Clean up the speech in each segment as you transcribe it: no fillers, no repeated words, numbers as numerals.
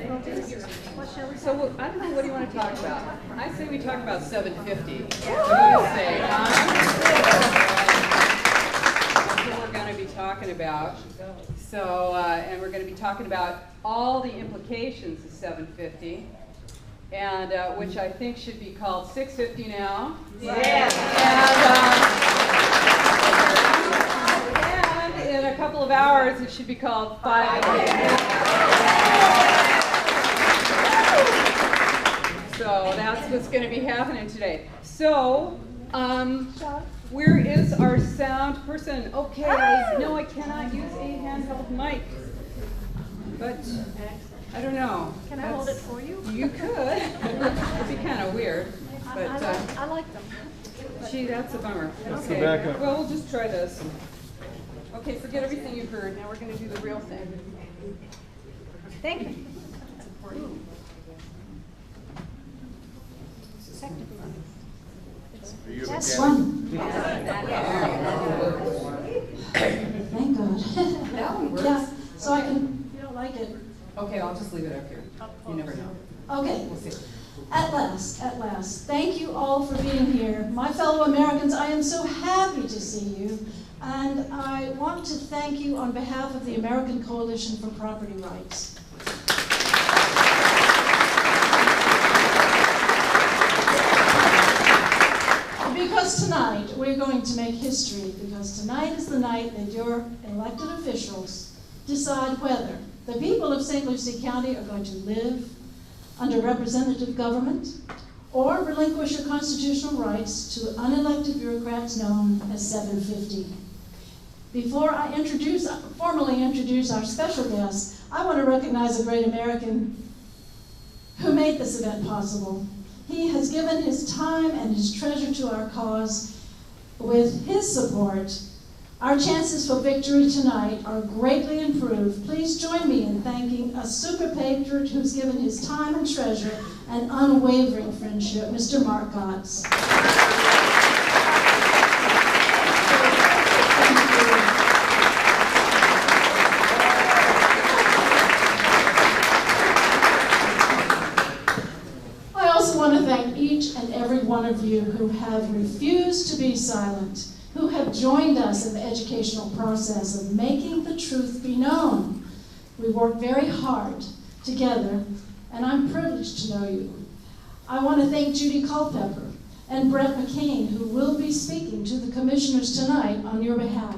So I don't know, what do you want to talk about? I say we talk about 750. What do you say, huh? That's what we're going to be talking about. So, and we're going to be talking about all the implications of 750, and which I think should be called 650 now. Yeah. And in a couple of hours, it should be called 550. So that's what's going to be happening today. So, where is our sound person? Okay, no, I cannot use a handheld mic, but I don't know. Can I hold it for you? You could. It'd be kind of weird, but I like them. gee, that's a bummer. That's the Okay, backup. well, we'll just try this. Okay, forget everything you've heard. Now we're going to do the real thing. Thank you. That's one. Thank God. That one works. Yeah, so I can, you don't like it. Okay, I'll just leave it up here. You never know. Okay, We'll see. at last. Thank you all for being here. My fellow Americans, I am so happy to see you. And I want to thank you on behalf of the American Coalition for Property Rights. Because tonight we're going to make history, because tonight is the night that your elected officials decide whether the people of St. Lucie County are going to live under representative government or relinquish your constitutional rights to unelected bureaucrats known as 750. Before I formally introduce our special guest, I want to recognize a great American who made this event possible. He has given his time and his treasure to our cause. With his support, our chances for victory tonight are greatly improved. Please join me in thanking a super patriot who's given his time and treasure and unwavering friendship, Mr. Mark Gotts. Each and every one of you who have refused to be silent, who have joined us in the educational process of making the truth be known. We work very hard together, and I'm privileged to know you. I want to thank Judy Culpepper and Brett McCain, who will be speaking to the commissioners tonight on your behalf.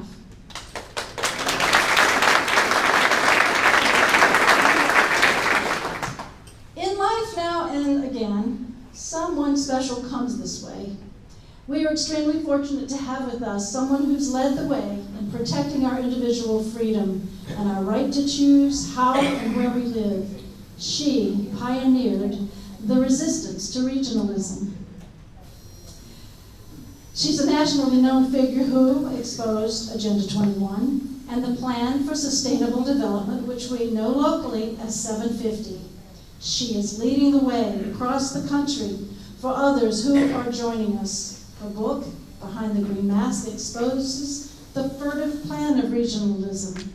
In life now and again, someone special comes this way. We are extremely fortunate to have with us someone who's led the way in protecting our individual freedom and our right to choose how and where we live. She pioneered the resistance to regionalism. She's a nationally known figure who exposed Agenda 21 and the Plan for Sustainable Development, which we know locally as 750. She is leading the way across the country for others who are joining us. Her book, Behind the Green Mask, exposes the furtive plan of regionalism.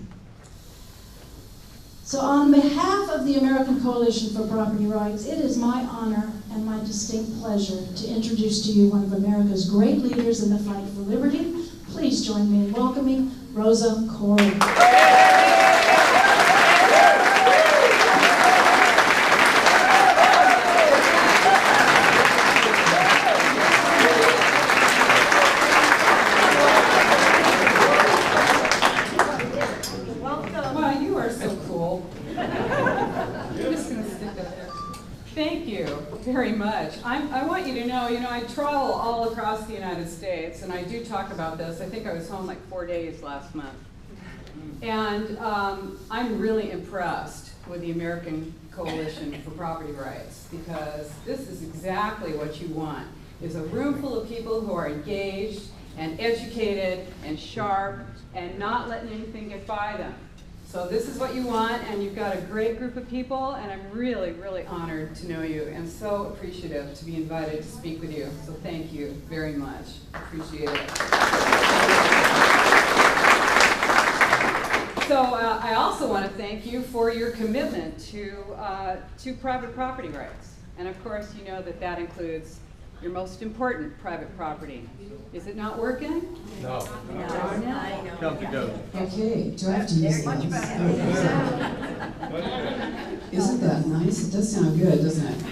So on behalf of the American Coalition for Property Rights, it is my honor and my distinct pleasure to introduce to you one of America's great leaders in the fight for liberty. Please join me in welcoming Rosa Korie. Thank you very much. I want you to know, I travel all across the United States, and I do talk about this. I think I was home like 4 days last month. And I'm really impressed with the American Coalition for Property Rights, because this is exactly what you want, is a room full of people who are engaged and educated and sharp and not letting anything get by them. So this is what you want, and you've got a great group of people, and I'm really, really honored to know you and so appreciative to be invited to speak with you. So thank you very much. Appreciate it. I also want to thank you for your commitment to private property rights. And of course, you know that that includes your most important private property. Is it not working? No. I Come to go. Okay, do I have to use Much those? better. Isn't that nice? It does sound good, doesn't it?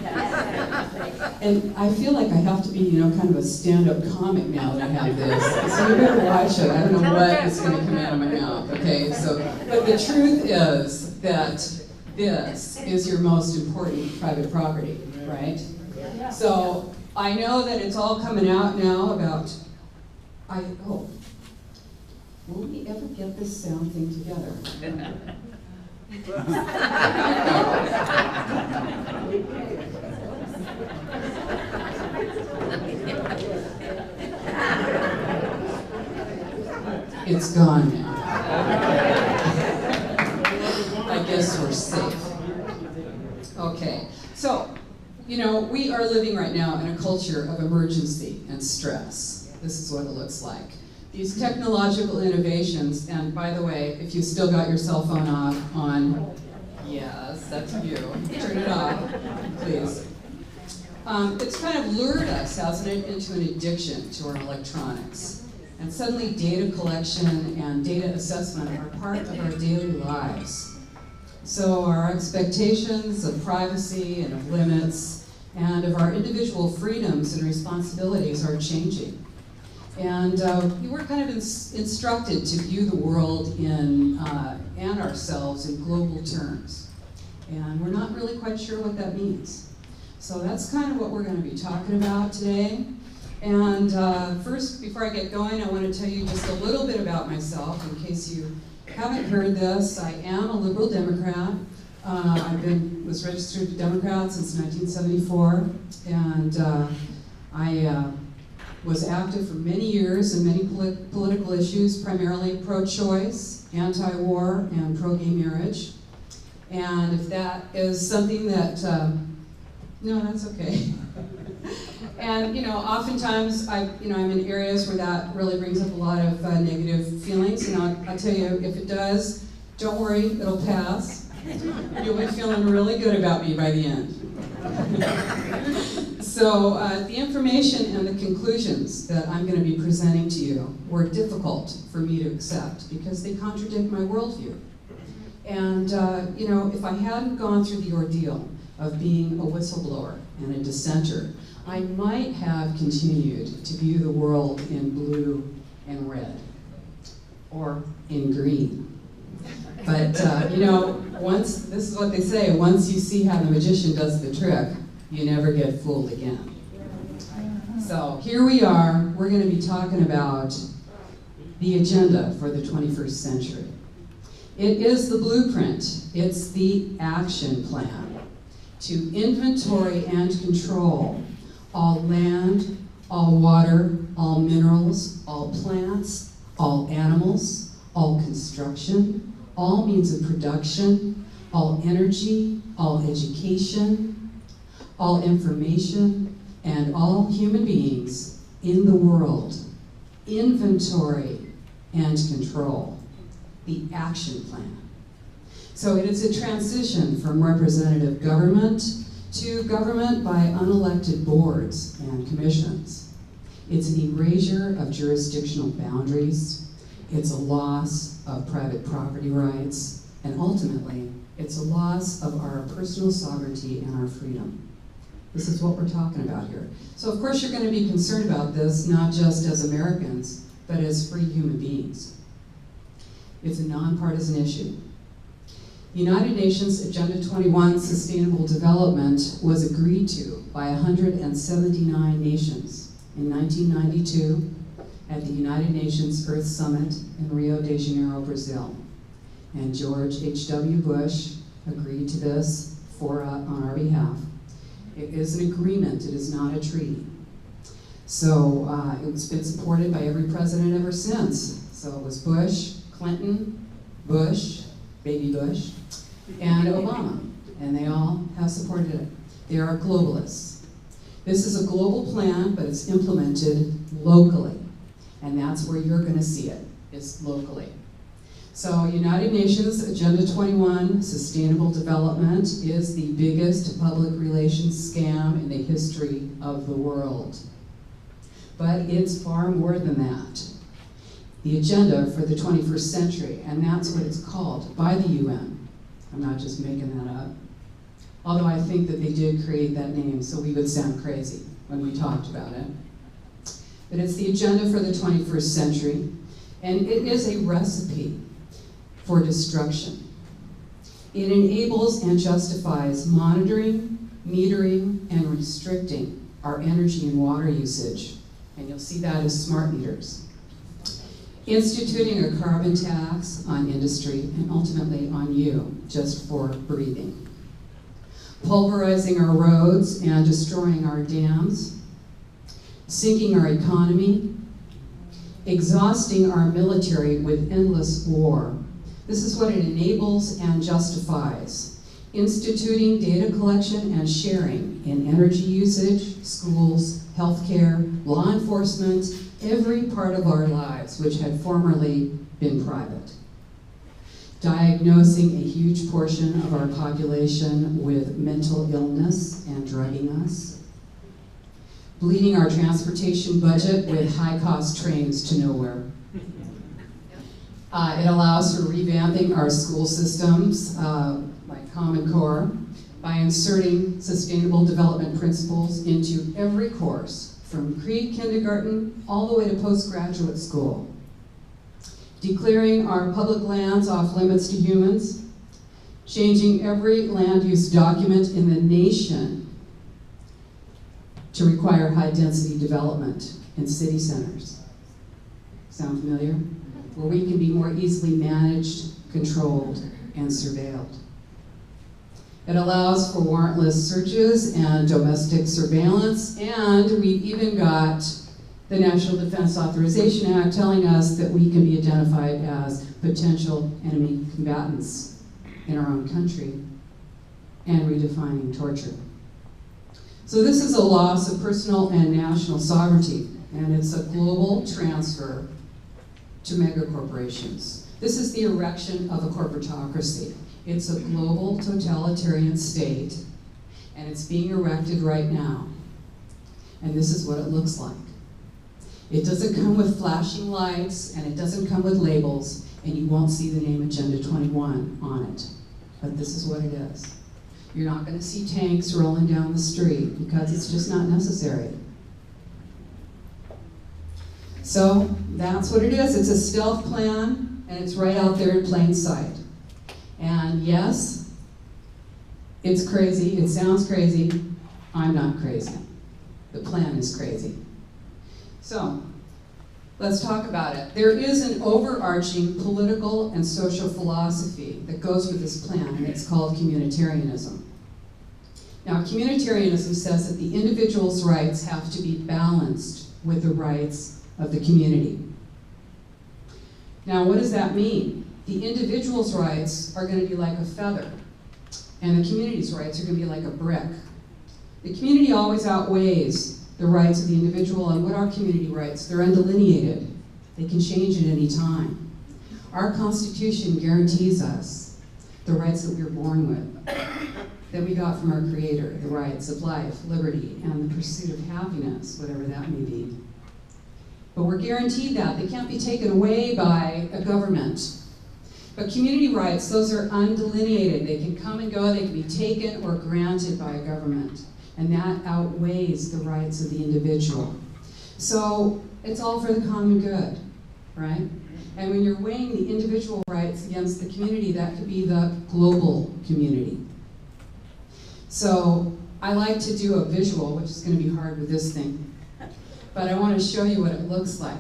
And I feel like I have to be, you know, kind of a stand-up comic now that I have this. So you better watch it. I don't know what is going to come out of my mouth, okay? So, but the truth is that this is your most important private property, right? So I know that it's all coming out now about, will we ever get this sound thing together? It's gone now. I guess we're safe. Okay, so, you know, we are living right now in a culture of emergency and stress. This is what it looks like. These technological innovations, and by the way, if you still got your cell phone on, yes, that's you, turn it off, please. It's kind of lured us, hasn't it, into an addiction to our electronics. And suddenly data collection and data assessment are part of our daily lives. So our expectations of privacy and of limits and of our individual freedoms and responsibilities are changing. And we were kind of instructed to view the world and ourselves in global terms. And we're not really quite sure what that means. So that's kind of what we're going to be talking about today. And first, before I get going, I want to tell you just a little bit about myself in case you haven't heard this. I am a liberal Democrat. I was registered Democrat since 1974, and I was active for many years in many political issues, primarily pro-choice, anti-war, and pro-gay marriage. And if that is something that, no, that's okay. And you know, oftentimes I'm in areas where that really brings up a lot of negative feelings. And I'll tell you, if it does, don't worry, it'll pass. You'll be feeling really good about me by the end. So the information and the conclusions that I'm going to be presenting to you were difficult for me to accept because they contradict my worldview. And you know, if I hadn't gone through the ordeal of being a whistleblower and a dissenter, I might have continued to view the world in blue and red, or in green. But you know, this is what they say, once you see how the magician does the trick, you never get fooled again. So here we are, we're going to be talking about the agenda for the 21st century. It is the blueprint, it's the action plan to inventory and control all land, all water, all minerals, all plants, all animals, all construction, all means of production, all energy, all education, all information, and all human beings in the world. Inventory and control. The action plan. So it is a transition from representative government to government by unelected boards and commissions. It's an erasure of jurisdictional boundaries. It's a loss of private property rights. And ultimately, it's a loss of our personal sovereignty and our freedom. This is what we're talking about here. So of course you're going to be concerned about this, not just as Americans, but as free human beings. It's a nonpartisan issue. United Nations Agenda 21 Sustainable Development was agreed to by 179 nations in 1992 at the United Nations Earth Summit in Rio de Janeiro, Brazil. And George H.W. Bush agreed to this on our behalf. It is an agreement, it is not a treaty. So it's been supported by every president ever since. So it was Bush, Clinton, Bush, baby Bush, and Obama, and they all have supported it. They are globalists. This is a global plan, but it's implemented locally, and that's where you're going to see it, is locally. So United Nations Agenda 21, Sustainable Development, is the biggest public relations scam in the history of the world. But it's far more than that. The agenda for the 21st century, and that's what it's called by the UN. I'm not just making that up. Although I think that they did create that name so we would sound crazy when we talked about it. But it's the agenda for the 21st century, and it is a recipe for destruction. It enables and justifies monitoring, metering, and restricting our energy and water usage. And you'll see that as smart meters. Instituting a carbon tax on industry and ultimately on you, just for breathing. Pulverizing our roads and destroying our dams. Sinking our economy. Exhausting our military with endless war. This is what it enables and justifies. Instituting data collection and sharing in energy usage, schools, healthcare, law enforcement, every part of our lives which had formerly been private. Diagnosing a huge portion of our population with mental illness and drugging us. Bleeding our transportation budget with high-cost trains to nowhere. It allows for revamping our school systems, like Common Core, by inserting sustainable development principles into every course, from pre-kindergarten all the way to postgraduate school. Declaring our public lands off limits to humans. Changing every land use document in the nation to require high-density development in city centers. Sound familiar? Where we can be more easily managed, controlled, and surveilled. It allows for warrantless searches and domestic surveillance, and we've even got the National Defense Authorization Act telling us that we can be identified as potential enemy combatants in our own country, and redefining torture. So this is a loss of personal and national sovereignty, and it's a global transfer to mega corporations. This is the erection of a corporatocracy. It's a global totalitarian state, and it's being erected right now. And this is what it looks like. It doesn't come with flashing lights, and it doesn't come with labels, and you won't see the name Agenda 21 on it. But this is what it is. You're not going to see tanks rolling down the street because it's just not necessary. So that's what it is. It's a stealth plan, and it's right out there in plain sight. And yes, it's crazy. It sounds crazy. I'm not crazy. The plan is crazy. So let's talk about it. There is an overarching political and social philosophy that goes with this plan, and it's called communitarianism. Now, communitarianism says that the individual's rights have to be balanced with the rights of the community. Now, what does that mean? The individual's rights are going to be like a feather, and the community's rights are going to be like a brick. The community always outweighs the rights of the individual, and what are community rights? They're undelineated. They can change at any time. Our Constitution guarantees us the rights that we were born with, that we got from our Creator, the rights of life, liberty, and the pursuit of happiness, whatever that may be. But we're guaranteed that. They can't be taken away by a government. But community rights, those are undelineated. They can come and go, they can be taken or granted by a government. And that outweighs the rights of the individual. So it's all for the common good, right? And when you're weighing the individual rights against the community, that could be the global community. So I like to do a visual, which is going to be hard with this thing. But I want to show you what it looks like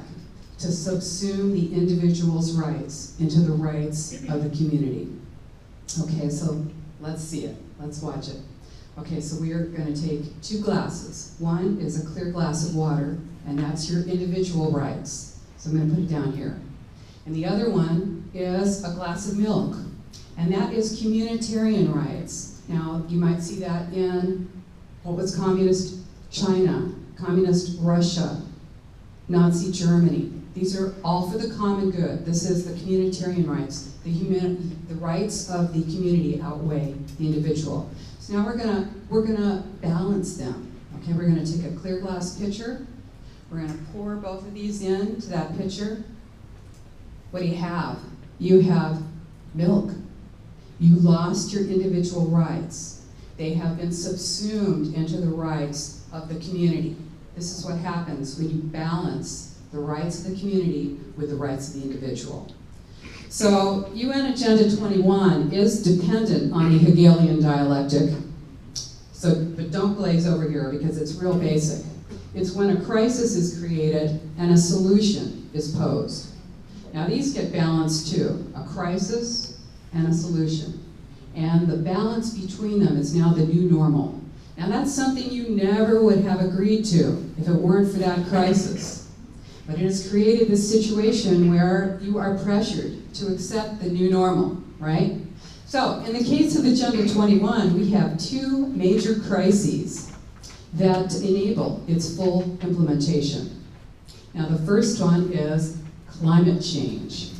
to subsume the individual's rights into the rights of the community. Okay, so let's see it. Let's watch it. Okay, so we are going to take two glasses. One is a clear glass of water, and that's your individual rights. So I'm going to put it down here. And the other one is a glass of milk, and that is communitarian rights. Now, you might see that in what was communist China, communist Russia, Nazi Germany. These are all for the common good. This is the communitarian rights. The rights of the community outweigh the individual. So now we're gonna balance them. Okay, we're gonna take a clear glass pitcher. We're gonna pour both of these into that pitcher. What do you have? You have milk. You lost your individual rights. They have been subsumed into the rights of the community. This is what happens when you balance the rights of the community with the rights of the individual. So UN Agenda 21 is dependent on the Hegelian dialectic. But don't glaze over here because it's real basic. It's when a crisis is created and a solution is posed. Now these get balanced too, a crisis and a solution. And the balance between them is now the new normal. Now that's something you never would have agreed to if it weren't for that crisis. But it has created this situation where you are pressured to accept the new normal, right? So in the case of Agenda 21, we have two major crises that enable its full implementation. Now the first one is climate change.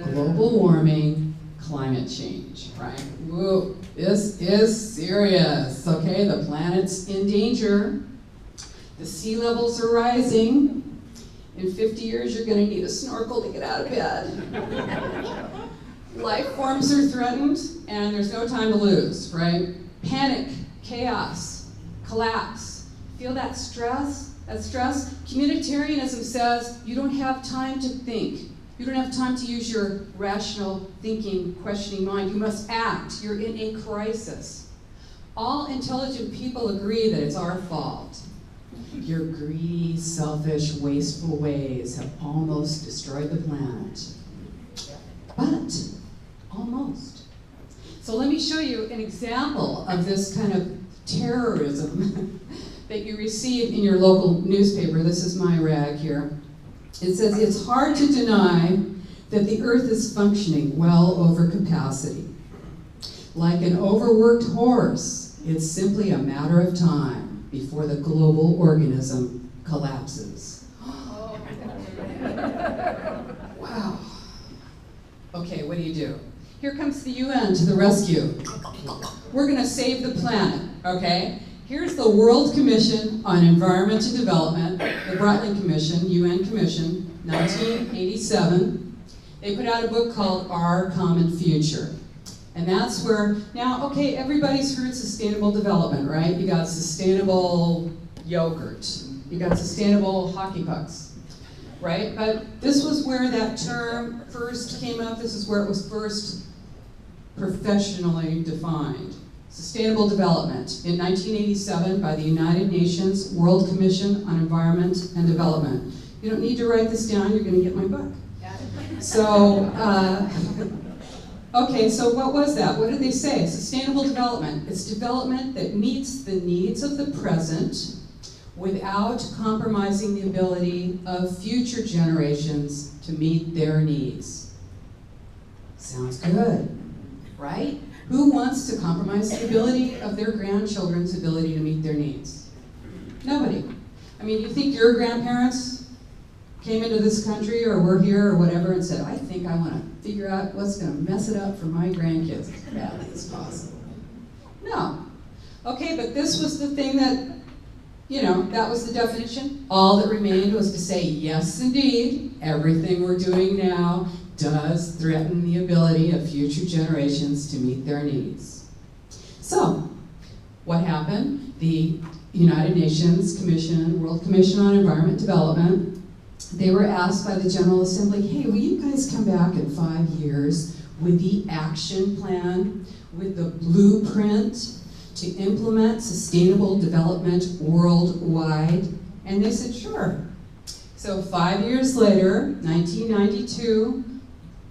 Global warming, climate change, right? Whoa, this is serious, okay? The planet's in danger. The sea levels are rising. In 50 years, you're gonna need a snorkel to get out of bed. Life forms are threatened, and there's no time to lose, right? Panic, chaos, collapse. Feel that stress? That stress? Communitarianism says you don't have time to think. You don't have time to use your rational thinking, questioning mind. You must act. You're in a crisis. All intelligent people agree that it's our fault. Your greedy, selfish, wasteful ways have almost destroyed the planet. But, almost. So let me show you an example of this kind of terrorism that you receive in your local newspaper. This is my rag here. It says, it's hard to deny that the Earth is functioning well over capacity. Like an overworked horse, it's simply a matter of time before the global organism collapses. Wow. Okay, what do? Here comes the UN to the rescue. We're gonna save the planet, okay? Here's the World Commission on Environment and Development, the Brundtland Commission, UN Commission, 1987. They put out a book called Our Common Future. And that's where, now, okay, everybody's heard sustainable development, right? You got sustainable yogurt. You got sustainable hockey pucks, right? But this was where that term first came up. This is where it was first professionally defined. Sustainable development in 1987 by the United Nations World Commission on Environment and Development. You don't need to write this down, you're gonna get my book. So, okay, so what was that? What did they say? Sustainable development. It's development that meets the needs of the present without compromising the ability of future generations to meet their needs. Sounds good, right? Who wants to compromise the ability of their grandchildren's ability to meet their needs? Nobody. I mean, you think your grandparents came into this country or were here or whatever and said, I think I want to figure out what's going to mess it up for my grandkids as badly as possible. No. Okay, but this was the thing that, you know, that was the definition. All that remained was to say, yes, indeed, everything we're doing now does threaten the ability of future generations to meet their needs. So, what happened? The United Nations Commission, World Commission on Environment Development, they were asked by the General Assembly, hey, will you guys come back in 5 years with the action plan, with the blueprint to implement sustainable development worldwide? And they said, sure. So 5 years later, 1992,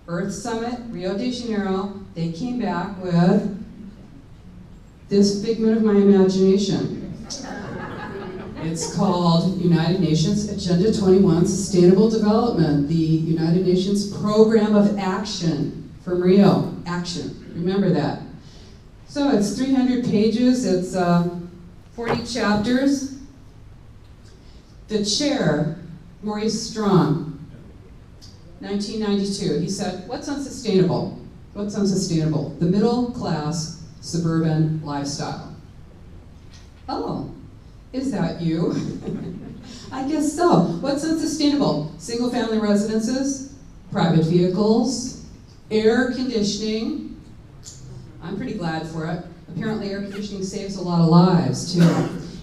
Earth Summit, Rio de Janeiro, they came back with this figment of my imagination. It's called United Nations Agenda 21 Sustainable Development, the United Nations Program of Action from Rio. Action, remember that. So it's 300 pages, it's 40 chapters. The chair, Maurice Strong, 1992. He said, what's unsustainable? What's unsustainable? The middle class suburban lifestyle. Oh, is that you? I guess so. What's unsustainable? Single family residences, private vehicles, air conditioning. I'm pretty glad for it. Apparently air conditioning saves a lot of lives too.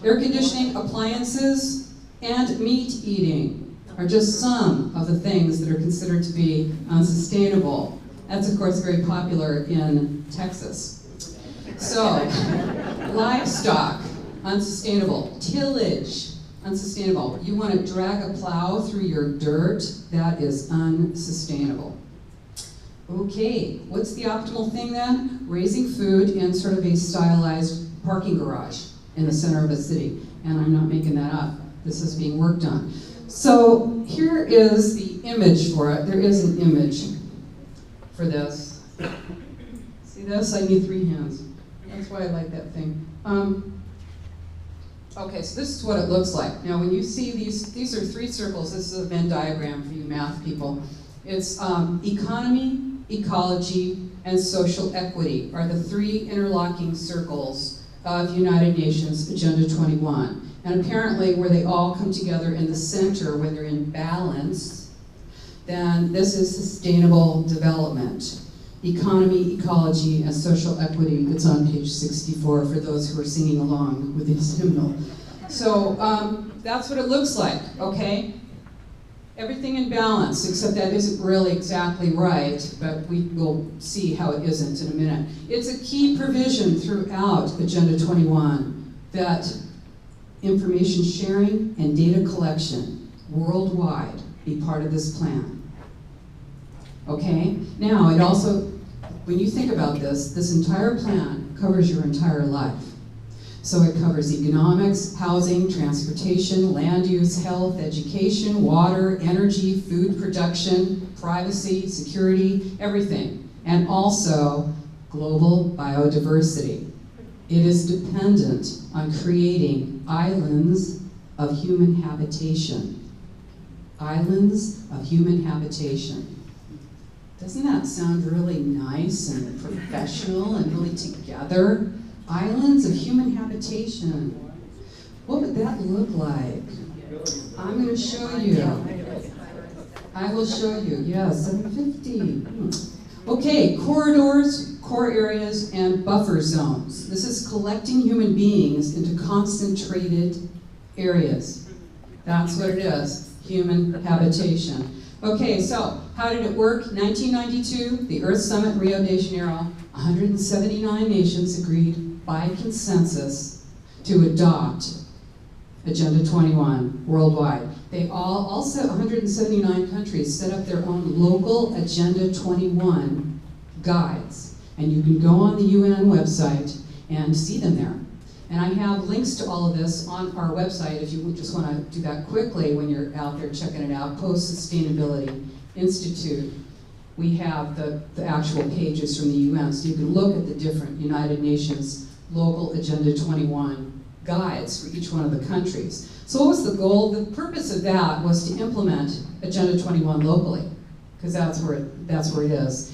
Air conditioning, appliances, and meat eating are just some of the things that are considered to be unsustainable. That's of course very popular in Texas. So, livestock, unsustainable. Tillage, unsustainable. You want to drag a plow through your dirt? That is unsustainable. Okay, what's the optimal thing then? Raising food in sort of a stylized parking garage in the center of a city. And I'm not making that up. This is being worked on. So here is the image for it. There is an image for this. See this? I need 3 hands. That's why I like that thing. Okay, so this is what it looks like. Now when you see these are 3 circles. This is a Venn diagram for you math people. It's economy, ecology, and social equity are the 3 interlocking circles of United Nations Agenda 21. And apparently where they all come together in the center, when they're in balance, then this is sustainable development. Economy, ecology, and social equity. It's on page 64 for those who are singing along with this hymnal. So that's what it looks like, okay? Everything in balance, except that isn't really exactly right, but we will see how it isn't in a minute. It's a key provision throughout Agenda 21 that information sharing and data collection worldwide be part of this plan. Okay? Now, it also, when you think about this, this entire plan covers your entire life. So it covers economics, housing, transportation, land use, health, education, water, energy, food production, privacy, security, everything. And also global biodiversity. It is dependent on creating islands of human habitation. Islands of human habitation. Doesn't that sound really nice and professional and really together? Islands of human habitation. What would that look like? I'm going to show you. I will show you. Yeah, 750. Okay, corridors, core areas, and buffer zones. This is collecting human beings into concentrated areas. That's what it is, human habitation. Okay, so how did it work? 1992, the Earth Summit, Rio de Janeiro, 179 nations agreed by consensus to adopt Agenda 21 worldwide. They also 179 countries set up their own local Agenda 21 guides. And you can go on the UN website and see them there. And I have links to all of this on our website if you just want to do that quickly when you're out there checking it out. Post-Sustainability Institute. We have the actual pages from the UN, so you can look at the different United Nations local Agenda 21 guides for each one of the countries. So what was the goal? The purpose of that was to implement Agenda 21 locally, because that's where it is.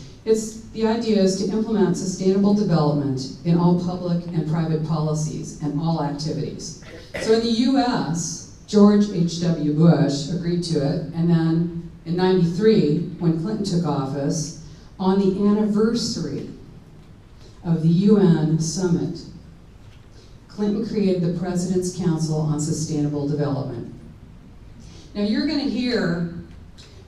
The idea is to implement sustainable development in all public and private policies and all activities. So in the US, George H.W. Bush agreed to it, and then in '93, when Clinton took office, on the anniversary of the UN summit, Clinton created the President's Council on Sustainable Development. Now you're going to hear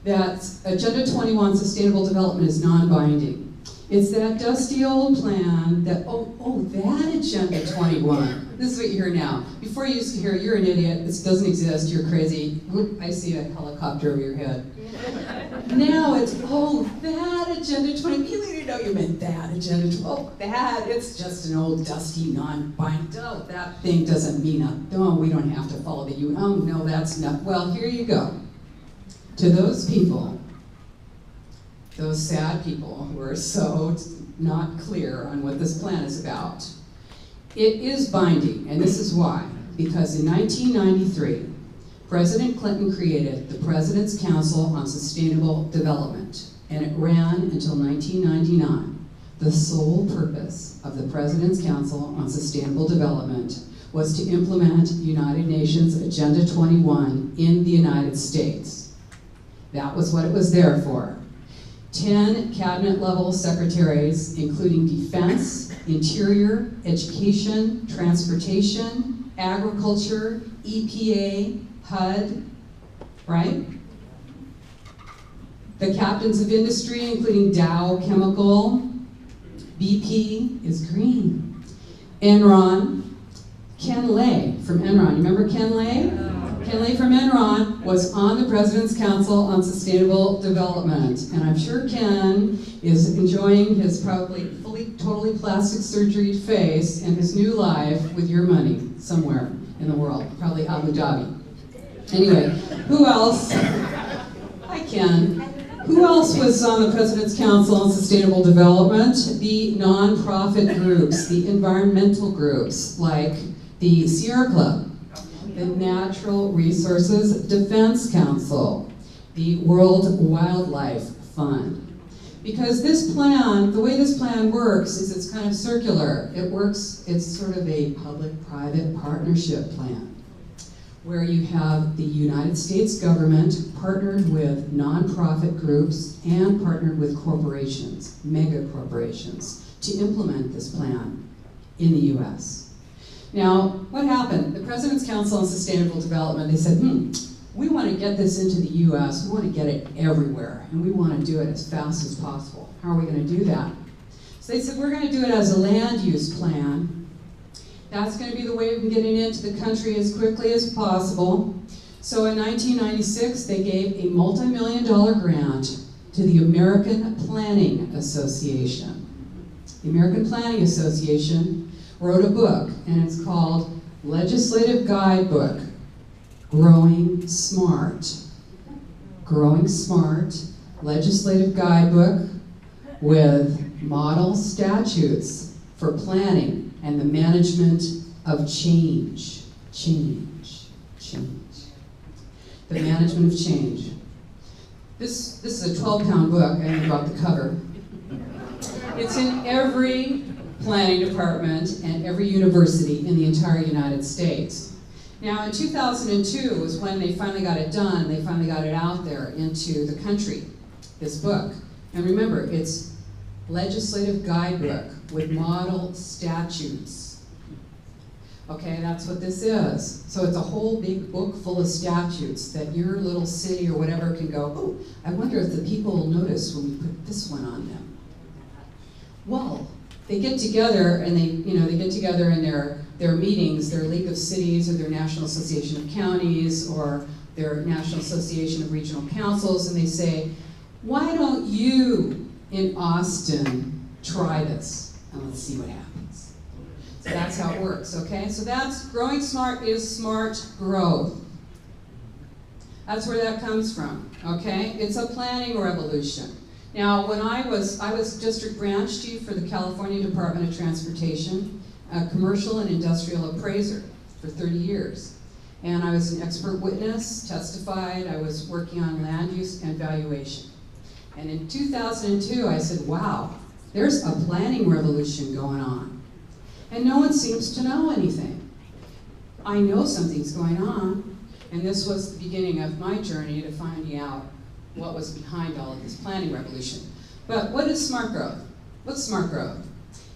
that Agenda 21 Sustainable Development is non-binding. It's that dusty old plan that, that Agenda 21. This is what you hear now. Before you used to hear, you're an idiot, this doesn't exist, you're crazy. Whoop, I see a helicopter over your head. Now it's, that Agenda 20, you didn't know you meant that Agenda 12. That, it's just an old dusty non-binding, that thing doesn't mean we don't have to follow the UN. Oh no, that's not, well, here you go. To those people, those sad people who are so not clear on what this plan is about, it is binding, and this is why. Because in 1993, President Clinton created the President's Council on Sustainable Development, and it ran until 1999. The sole purpose of the President's Council on Sustainable Development was to implement United Nations Agenda 21 in the United States. That was what it was there for. 10 cabinet-level secretaries, including Defense, Interior, Education, Transportation, Agriculture, EPA, HUD, right? The captains of industry, including Dow Chemical, BP is green, Enron, Ken Lay from Enron. You remember Ken Lay? Ken Lay from Enron was on the President's Council on Sustainable Development. And I'm sure Ken is enjoying his probably totally plastic surgery face and his new life with your money somewhere in the world, probably Abu Dhabi. Anyway, who else? Hi, Ken. Who else was on the President's Council on Sustainable Development? The nonprofit groups, the environmental groups, like the Sierra Club, the Natural Resources Defense Council, the World Wildlife Fund. Because this plan, the way this plan works is it's kind of circular. It's sort of a public-private partnership plan, where you have the United States government partnered with nonprofit groups and partnered with corporations, mega corporations, to implement this plan in the US. Now, what happened? The President's Council on Sustainable Development, they said, we want to get this into the US, we want to get it everywhere, and we want to do it as fast as possible. How are we going to do that? So they said, we're going to do it as a land use plan. That's going to be the way of getting it into the country as quickly as possible. So in 1996, they gave a multi-million-dollar grant to the American Planning Association. The American Planning Association wrote a book, and it's called Legislative Guidebook, Growing Smart. Growing Smart, Legislative Guidebook with model statutes for planning and the management of change. Change. The management of change. This is a 12-pound book. I only brought the cover. It's in every planning department and every university in the entire United States. Now, in 2002 was when they finally got it done. They finally got it out there into the country, this book. And remember, it's legislative guidebook with model statutes. Okay, that's what this is. So it's a whole big book full of statutes that your little city or whatever can go, oh, I wonder if the people will notice when we put this one on them. Well, they get together and they get together in their meetings, their League of Cities or their National Association of Counties or their National Association of Regional Councils, and they say, why don't you in Austin try this and let's see what happens. So that's how it works, okay? So that's Growing Smart is smart growth. That's where that comes from, okay? It's a planning revolution. Now, when I was district branch chief for the California Department of Transportation, a commercial and industrial appraiser for 30 years. And I was an expert witness, testified, I was working on land use and valuation. And in 2002, I said, wow, there's a planning revolution going on. And no one seems to know anything. I know something's going on, and this was the beginning of my journey to finding out what was behind all of this planning revolution. But what is smart growth? What's smart growth?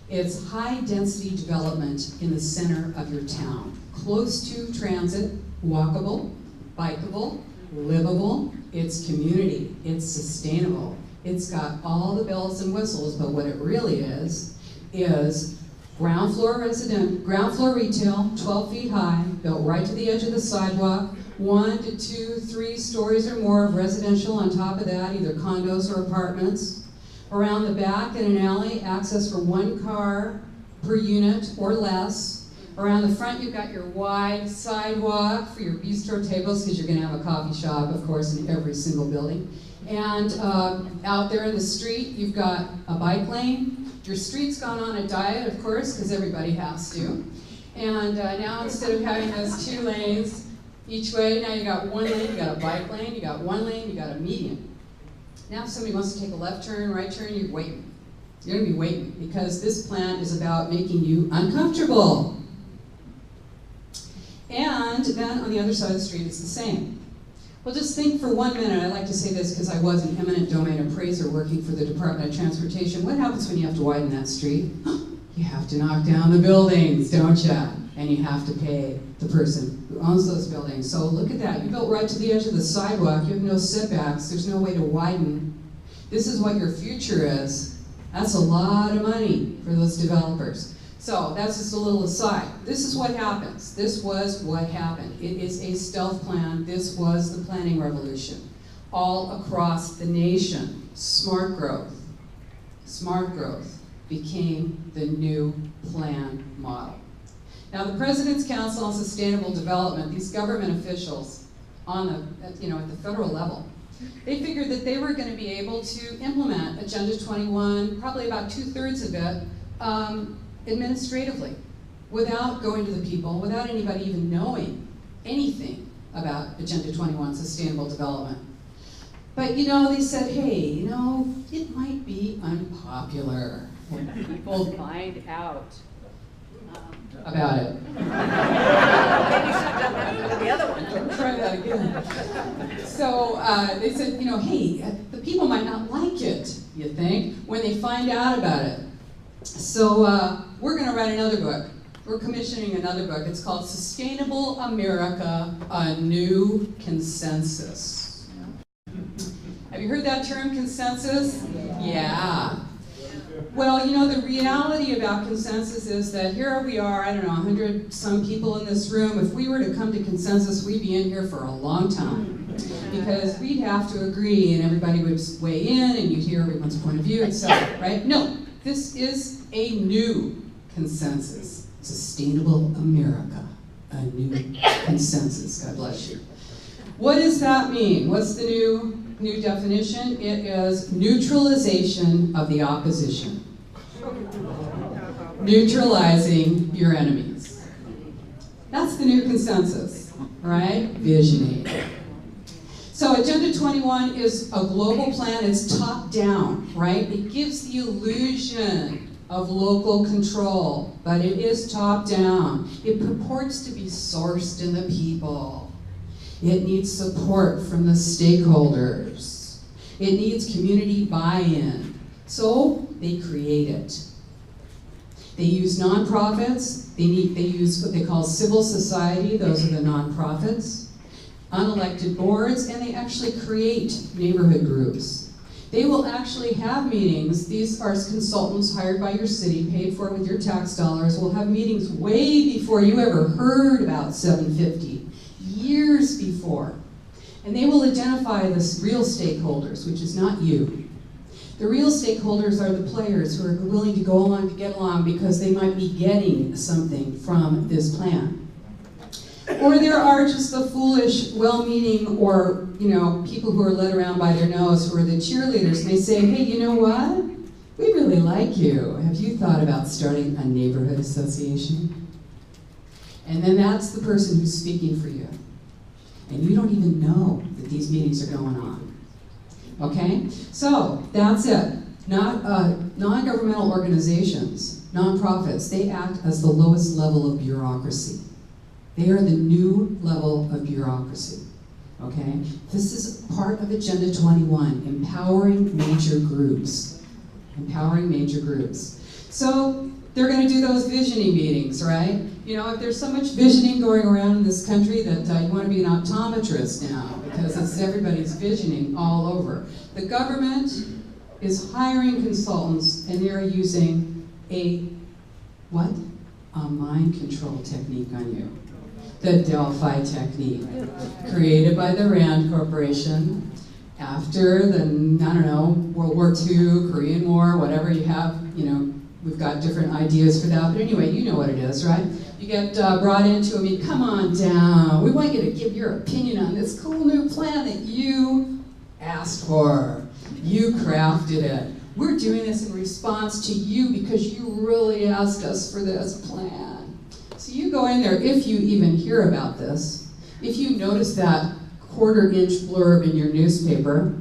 It's high-density development in the center of your town, close to transit, walkable, bikeable, livable. It's community, it's sustainable. It's got all the bells and whistles, but what it really is ground floor retail, 12 feet high, built right to the edge of the sidewalk, 1 to 2, 3 stories or more of residential on top of that, either condos or apartments. Around the back in an alley, access for 1 car per unit or less. Around the front, you've got your wide sidewalk for your bistro tables, because you're going to have a coffee shop, of course, in every single building. And out there in the street, you've got a bike lane. Your street's gone on a diet, of course, because everybody has to. And now instead of having those 2 lanes, each way. Now you got one lane, you got a bike lane, you got one lane, you got a median. Now if somebody wants to take a left turn, right turn, you're waiting. You're gonna be waiting because this plan is about making you uncomfortable. And then on the other side of the street, it's the same. Well, just think for 1 minute, I like to say this because I was an eminent domain appraiser working for the Department of Transportation. What happens when you have to widen that street? You have to knock down the buildings, don't you? And you have to pay the person who owns those buildings. So look at that, you built right to the edge of the sidewalk, you have no setbacks, there's no way to widen. This is what your future is. That's a lot of money for those developers. So that's just a little aside. This is what happens. This was what happened. It is a stealth plan. This was the planning revolution. All across the nation, smart growth became the new plan model. Now the President's Council on Sustainable Development, these government officials on the, at the federal level, they figured that they were going to be able to implement Agenda 21, probably about 2/3 of it, administratively, without going to the people, without anybody even knowing anything about Agenda 21 Sustainable Development. But they said, hey, it might be unpopular when people find out about it. Maybe you should have done that with the other one. Try that again. So they said, hey, the people might not like it, you think, when they find out about it. So we're going to write another book. We're commissioning another book. It's called Sustainable America, A New Consensus. Have you heard that term, consensus? Yeah. Well, the reality about consensus is that here we are, 100 some people in this room. If we were to come to consensus, we'd be in here for a long time. Because we'd have to agree and everybody would weigh in and you'd hear everyone's point of view, etc. Right? No, this is a new consensus. Sustainable America, a new consensus. God bless you. What does that mean? What's the new definition? It is neutralization of the opposition. Neutralizing your enemies. That's the new consensus, right? Visioning. So Agenda 21 is a global plan. It's top down, right? It gives the illusion of local control, but it is top down. It purports to be sourced in the people. It needs support from the stakeholders. It needs community buy-in. So they create it. They use nonprofits. They use what they call civil society. Those are the nonprofits. Unelected boards, and they actually create neighborhood groups. They will actually have meetings. These are consultants hired by your city, paid for with your tax dollars, will have meetings way before you ever heard about 750, years before. And they will identify the real stakeholders, which is not you. The real stakeholders are the players who are willing to go along to get along because they might be getting something from this plan. Or there are just the foolish, well-meaning, or people who are led around by their nose, who are the cheerleaders, and they say, hey, you know what? We really like you. Have you thought about starting a neighborhood association? And then that's the person who's speaking for you. And you don't even know that these meetings are going on. Okay? So, that's it. Non-governmental organizations, nonprofits, they act as the lowest level of bureaucracy. They are the new level of bureaucracy, okay? This is part of Agenda 21, empowering major groups. Empowering major groups. So they're gonna do those visioning meetings, right? If there's so much visioning going around in this country that you wanna be an optometrist now, because everybody's visioning all over. The government is hiring consultants, and they're using a mind control technique on you. The Delphi technique, created by the Rand Corporation after the, World War II, Korean War, whatever you have, we've got different ideas for that, but anyway, you know what it is, right? You get brought into a meeting, come on down, we want you to give your opinion on this cool new plan that you asked for. You crafted it. We're doing this in response to you because you really asked us for this plan. So you go in there, if you even hear about this, if you notice that quarter-inch blurb in your newspaper.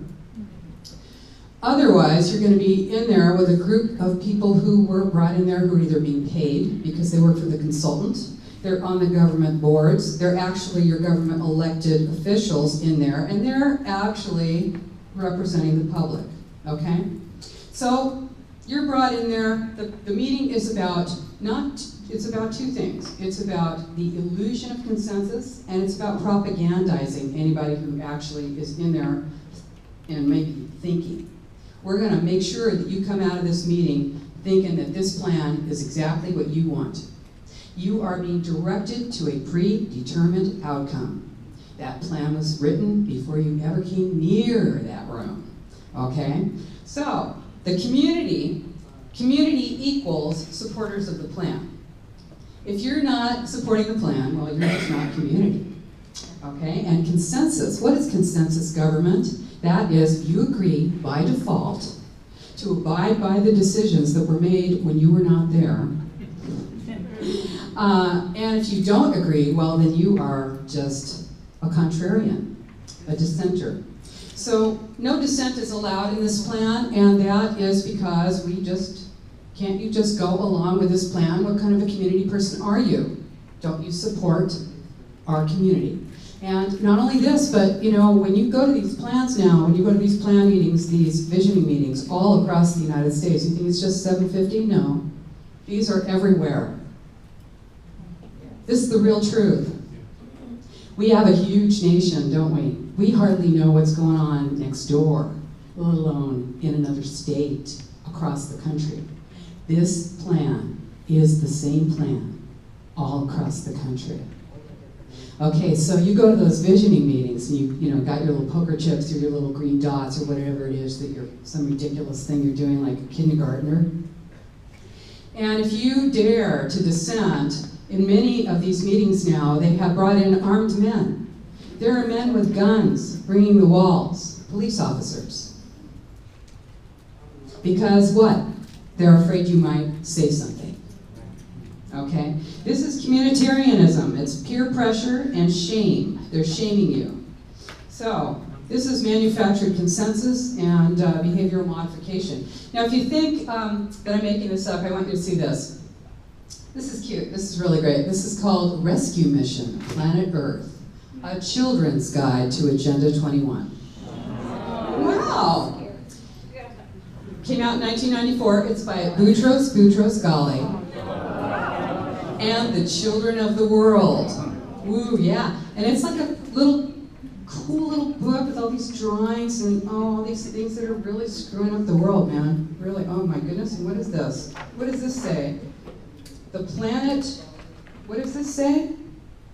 Otherwise, you're going to be in there with a group of people who were brought in there who are either being paid because they work for the consultant, they're on the government boards, they're actually your government elected officials in there, and they're actually representing the public, okay? So, you're brought in there, the meeting is about it's about two things. It's about the illusion of consensus, and it's about propagandizing anybody who actually is in there and maybe thinking. We're going to make sure that you come out of this meeting thinking that this plan is exactly what you want. You are being directed to a predetermined outcome. That plan was written before you ever came near that room, okay? So, the community equals supporters of the plan. If you're not supporting the plan, well, you're just not community, okay? And consensus, what is consensus government? That is, you agree by default to abide by the decisions that were made when you were not there. And if you don't agree, well, then you are just a contrarian, a dissenter. So no dissent is allowed in this plan, and that is because can't you just go along with this plan? What kind of a community person are you? Don't you support our community? And not only this, but when you go to these plans now, when you go to these plan meetings, these visioning meetings all across the United States, you think it's just 750? No. These are everywhere. This is the real truth. We have a huge nation, don't we? We hardly know what's going on next door, let alone in another state across the country. This plan is the same plan all across the country. Okay, so you go to those visioning meetings and you got your little poker chips or your little green dots or whatever it is that you're, some ridiculous thing you're doing like a kindergartner. And if you dare to dissent, in many of these meetings now, they have brought in armed men. There are men with guns bringing the walls, police officers. Because what? They're afraid you might say something. Okay? This is communitarianism. It's peer pressure and shame. They're shaming you. So, this is manufactured consensus and behavioral modification. Now, if you think that I'm making this up, I want you to see this. This is cute. This is really great. This is called Rescue Mission, Planet Earth, a children's guide to Agenda 21. Wow! Came out in 1994. It's by Boutros Ghali and the Children of the World. Woo, yeah. And it's like a cool little book with all these drawings and all these things that are really screwing up the world, man. Really, oh my goodness, and what is this? What does this say? The planet, what does this say?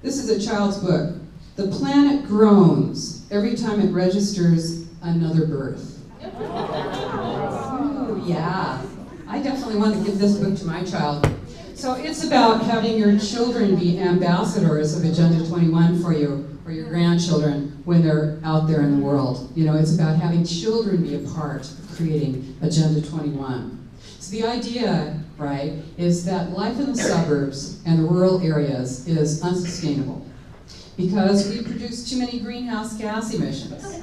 This is a child's book. The planet groans every time it registers another birth. Ooh, yeah. I definitely want to give this book to my child. So it's about having your children be ambassadors of Agenda 21 for you, or your grandchildren when they're out there in the world. It's about having children be a part of creating Agenda 21. So the idea, right, is that life in the suburbs and the rural areas is unsustainable because we produce too many greenhouse gas emissions,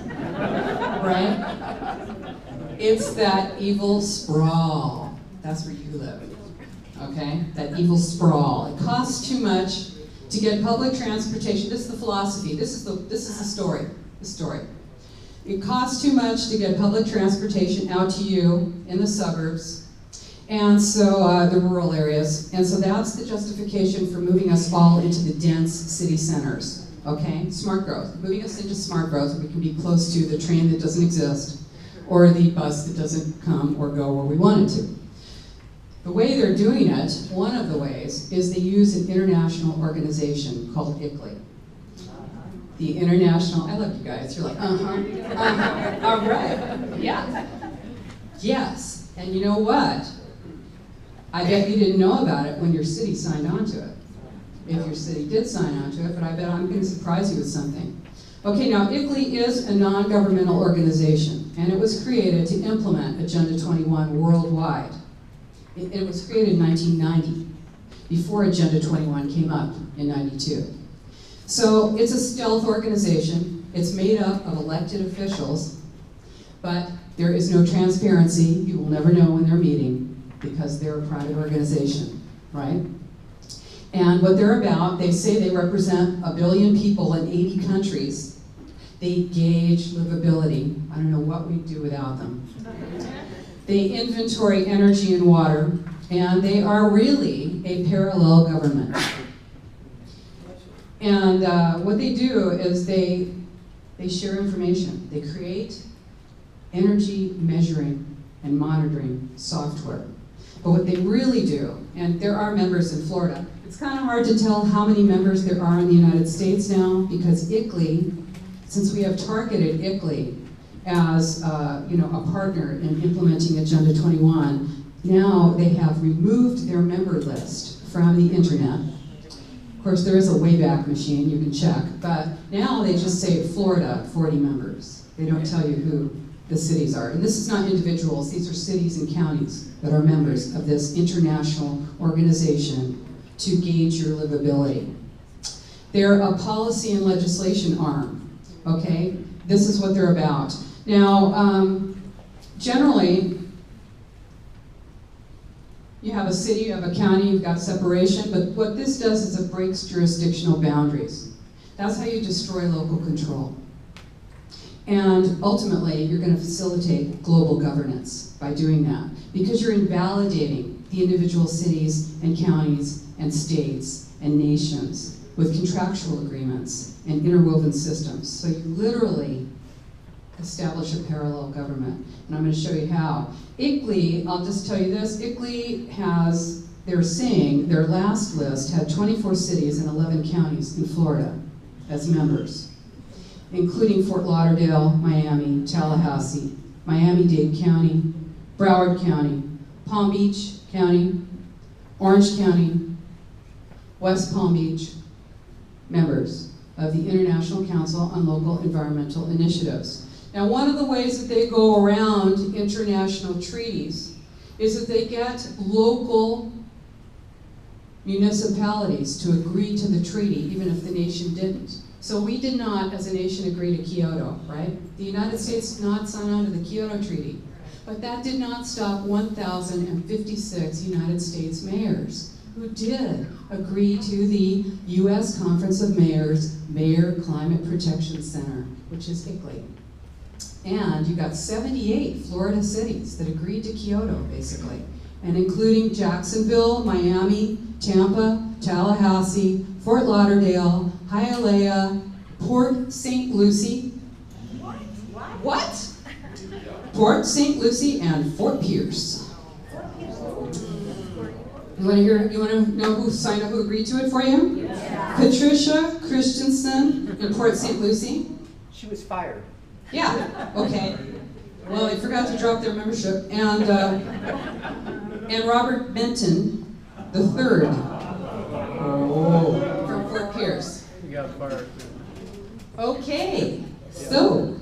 right? It's that evil sprawl. That's where you live, okay? That evil sprawl. It costs too much to get public transportation. This is the philosophy. This is the story. The story. It costs too much to get public transportation out to you in the suburbs, and so the rural areas. And so that's the justification for moving us all into the dense city centers, okay? Smart growth, moving us into smart growth so we can be close to the train that doesn't exist or the bus that doesn't come or go where we want it to. The way they're doing it, one of the ways, is they use an international organization called ICLEI. The international, I love you guys, you're like, all right, yeah. Yes, and you know what? I bet you didn't know about it when your city signed on to it. If your city did sign on to it, but I bet I'm going to surprise you with something. Okay, now ICLEI is a non-governmental organization, and it was created to implement Agenda 21 worldwide. It was created in 1990, before Agenda 21 came up in 92. So it's a stealth organization. It's made up of elected officials, but there is no transparency. You will never know when they're meeting because they're a private organization, right? And what they're about, they say they represent 1 billion people in 80 countries. They gauge livability. I don't know what we'd do without them. They inventory energy and water, and they are really a parallel government. And what they do is they share information. They create energy measuring and monitoring software. But what they really do, and there are members in Florida, it's kind of hard to tell how many members there are in the United States now because ICLEI, since we have targeted ICLEI as a partner in implementing Agenda 21, now they have removed their member list from the internet. Of course, there is a Wayback Machine, you can check, but now they just say Florida, 40 members. They don't tell you who the cities are. And this is not individuals, these are cities and counties that are members of this international organization to gauge your livability. They're a policy and legislation arm, okay? This is what they're about. Now, generally, you have a city, you have a county, you've got separation, but what this does is it breaks jurisdictional boundaries. That's how you destroy local control. And ultimately, you're going to facilitate global governance by doing that, because you're invalidating the individual cities and counties and states and nations with contractual agreements and interwoven systems. So you literally establish a parallel government. And I'm going to show you how. ICLEI, I'll just tell you this, ICLEI has, they're saying their last list had 24 cities and 11 counties in Florida as members, including Fort Lauderdale, Miami, Tallahassee, Miami-Dade County, Broward County, Palm Beach County, Orange County, West Palm Beach, members of the International Council on Local Environmental Initiatives. Now, one of the ways that they go around international treaties is that they get local municipalities to agree to the treaty, even if the nation didn't. So we did not, as a nation, agree to Kyoto, right? The United States did not sign on to the Kyoto Treaty. But that did not stop 1,056 United States mayors who did agree to the U.S. Conference of Mayors Mayor Climate Protection Center, which is ICLEI. And you got 78 Florida cities that agreed to Kyoto, basically, and including Jacksonville, Miami, Tampa, Tallahassee, Fort Lauderdale, Hialeah, Port St. Lucie. What? Port St. Lucie and Fort Pierce. You want to know who signed up, who agreed to it for you? Yeah. Patricia Christensen in Port St. Lucie. She was fired. Yeah, okay. Well, they forgot to drop their membership. And Robert Benton III from Fort Pierce. You got fired. Okay, so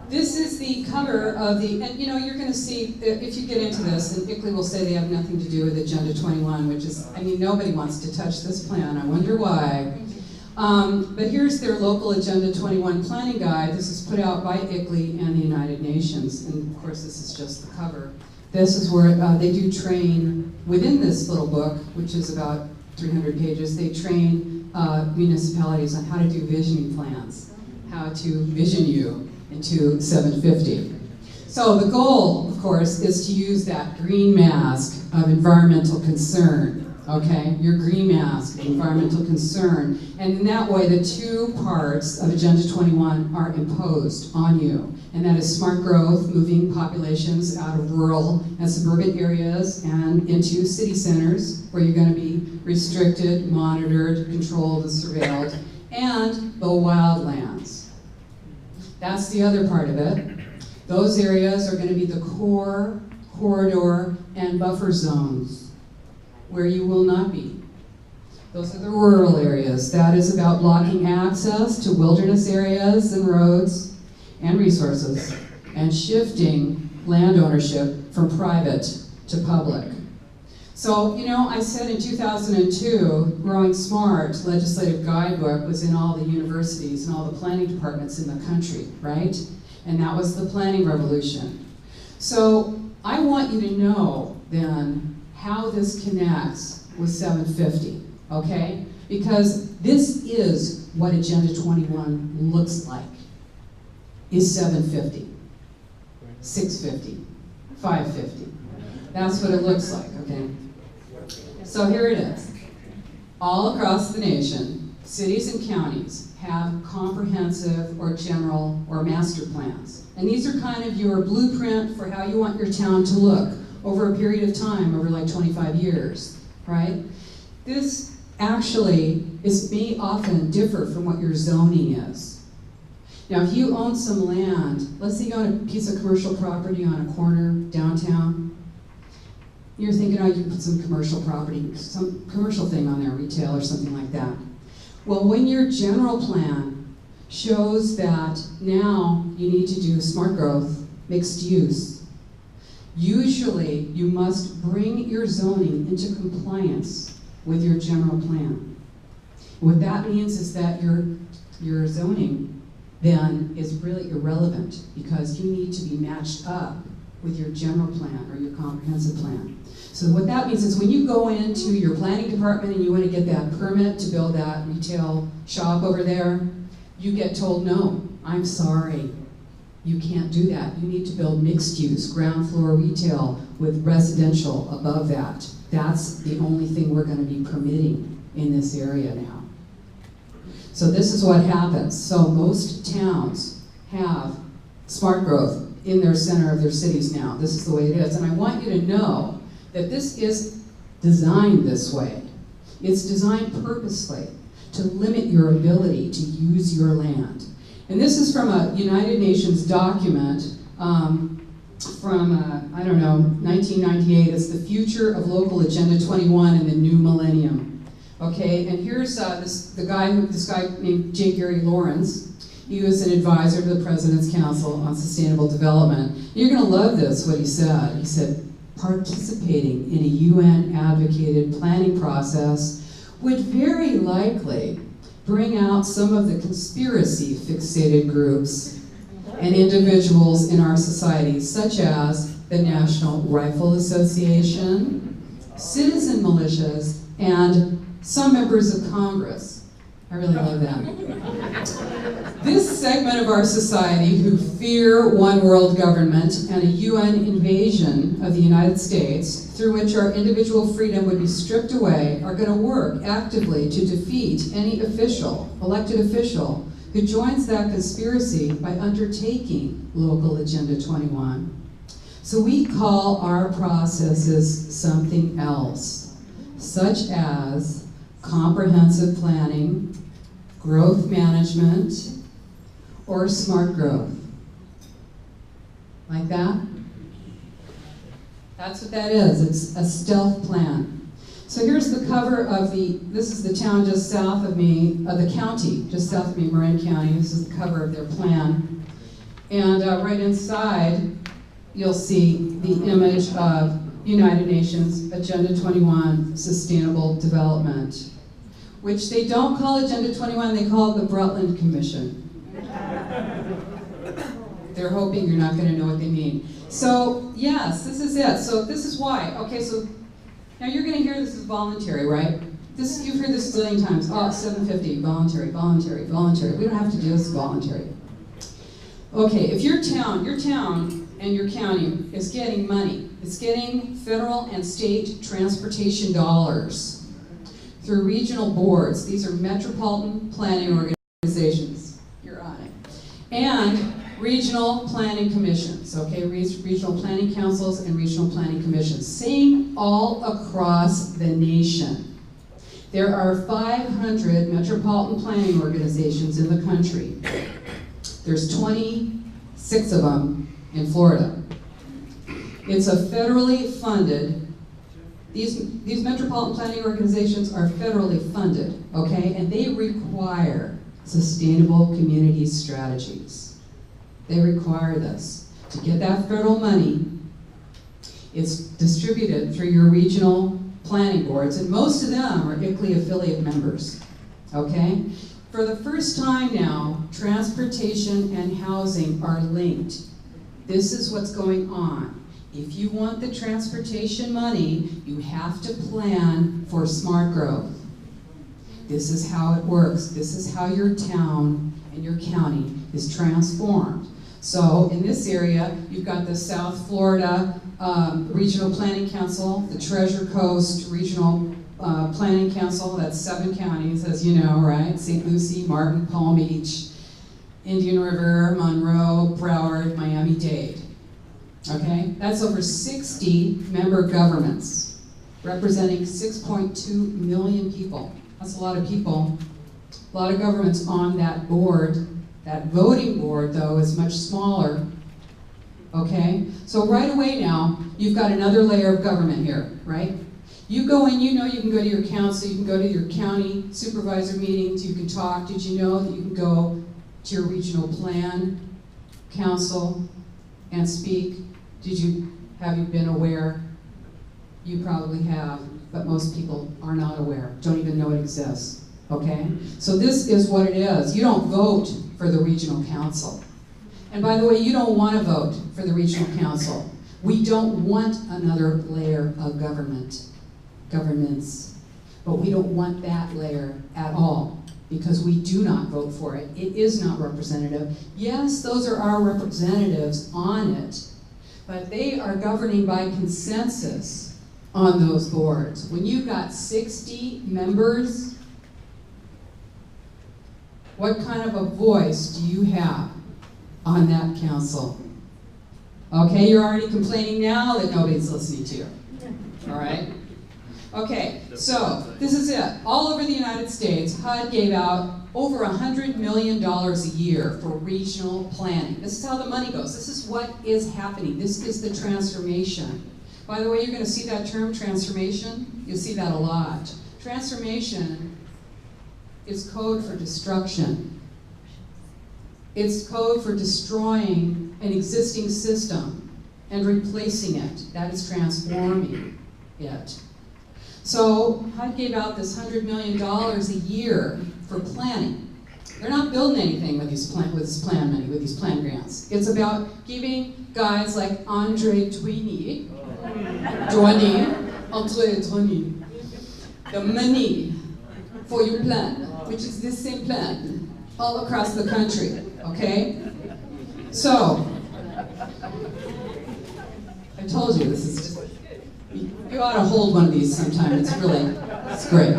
this is the cover of the, and you're going to see, if you get into this, and ICLEI will say they have nothing to do with Agenda 21, which is, nobody wants to touch this plan. I wonder why. But here's their local Agenda 21 planning guide. This is put out by ICLEI and the United Nations. And of course, this is just the cover. This is where they do train, within this little book, which is about 300 pages, they train municipalities on how to do visioning plans, how to vision you into 750. So the goal, of course, is to use that green mask of environmental concern, okay? Your green mask of environmental concern. And in that way, the two parts of Agenda 21 are imposed on you. And that is smart growth, moving populations out of rural and suburban areas and into city centers, where you're going to be restricted, monitored, controlled, and surveilled, and the wildlands. That's the other part of it. Those areas are going to be the core, corridor, and buffer zones, where you will not be. Those are the rural areas. That is about blocking access to wilderness areas and roads and resources, and shifting land ownership from private to public. So, you know, I said in 2002, Growing Smart legislative guidebook was in all the universities and all the planning departments in the country, right? And that was the planning revolution. So I want you to know then how this connects with 750, okay? Because this is what Agenda 21 looks like, is 750, 650, 550. That's what it looks like, okay? So here it is. All across the nation, cities and counties have comprehensive or general or master plans. And these are kind of your blueprint for how you want your town to look over a period of time, over like 25 years, right? This actually may often differ from what your zoning is. Now, if you own some land, let's say you own a piece of commercial property on a corner downtown, you're thinking, oh, you can put some commercial property, some commercial thing on there, retail or something like that. Well, when your general plan shows that now you need to do smart growth, mixed use, usually you must bring your zoning into compliance with your general plan. What that means is that your zoning then is really irrelevant because you need to be matched up with your general plan or your comprehensive plan. So what that means is when you go into your planning department and you want to get that permit to build that retail shop over there, you get told, no, I'm sorry, you can't do that. You need to build mixed use, ground floor retail with residential above that. That's the only thing we're going to be permitting in this area now. So this is what happens. So most towns have smart growth in their center of their cities now. This is the way it is. And I want you to know that this is designed this way. It's designed purposely to limit your ability to use your land. And this is from a United Nations document from, I don't know, 1998. It's the future of local Agenda 21 in the new millennium. Okay, and here's this guy named J. Gary Lawrence. He was an advisor to the President's Council on Sustainable Development. You're going to love this, what he said. He said, participating in a UN-advocated planning process would very likely bring out some of the conspiracy-fixated groups and individuals in our society, such as the National Rifle Association, citizen militias, and some members of Congress. I really love that. This segment of our society who fear one world government and a UN invasion of the United States, through which our individual freedom would be stripped away, are going to work actively to defeat any elected official, who joins that conspiracy by undertaking local Agenda 21. So we call our processes something else, such as comprehensive planning, growth management, or smart growth. Like that? That's what that is. It's a stealth plan. So here's the cover of this is the town just south of me, the county, just south of me, Marin County. This is the cover of their plan. And right inside, you'll see the image of United Nations Agenda 21 Sustainable Development, which they don't call Agenda 21, they call it the Brundtland Commission. They're hoping you're not going to know what they mean. So, yes, this is it. So this is why. Okay, so now you're going to hear this is voluntary, right? You've heard this a zillion times. Oh, 750, voluntary, voluntary, voluntary. We don't have to do this voluntary. Okay, if your town and your county is getting money, it's getting federal and state transportation dollars through regional boards. These are metropolitan planning organizations. You're on it. And regional planning commissions, okay? Regional planning councils and regional planning commissions. Same all across the nation. There are 500 metropolitan planning organizations in the country. There's 26 of them in Florida. It's a federally funded, these metropolitan planning organizations are federally funded, okay? And they require sustainable community strategies. They require this. To get that federal money, it's distributed through your regional planning boards, and most of them are ICLEI affiliate members, okay? For the first time now, transportation and housing are linked. This is what's going on. If you want the transportation money, you have to plan for smart growth. This is how it works. This is how your town and your county is transformed. So in this area, you've got the South Florida Regional Planning Council, the Treasure Coast Regional Planning Council, that's 7 counties, as you know, right? St. Lucie, Martin, Palm Beach, Indian River, Monroe, Broward, Miami-Dade. Okay? That's over 60 member governments, representing 6.2 million people. That's a lot of people, a lot of governments on that board. That voting board, though, is much smaller. Okay? So right away now, you've got another layer of government here, right? You go in, you know you can go to your council, you can go to your county supervisor meetings, you can talk. Did you know that you can go to your regional plan council and speak? Have you been aware? You probably have, but most people are not aware, don't even know it exists, okay? So this is what it is. You don't vote for the regional council. And by the way, you don't want to vote for the regional council. We don't want another layer of governments, but we don't want that layer at all because we do not vote for it. It is not representative. Yes, those are our representatives on it, but they are governing by consensus on those boards. When you've got 60 members, what kind of a voice do you have on that council? Okay, you're already complaining now that nobody's listening to you. All right? Okay, so this is it. All over the United States, HUD gave out over $100 million a year for regional planning. This is how the money goes. This is what is happening. This is the transformation. By the way, you're going to see that term, transformation. You'll see that a lot. Transformation is code for destruction. It's code for destroying an existing system and replacing it. That is transforming it. So HUD gave out this $100 million a year for planning. They're not building anything with this plan money, with these plan grants. It's about giving guys like Andre Douany, the money for your plan, which is this same plan, all across the country, okay? So, I told you, this is just, you ought to hold one of these sometime, it's great.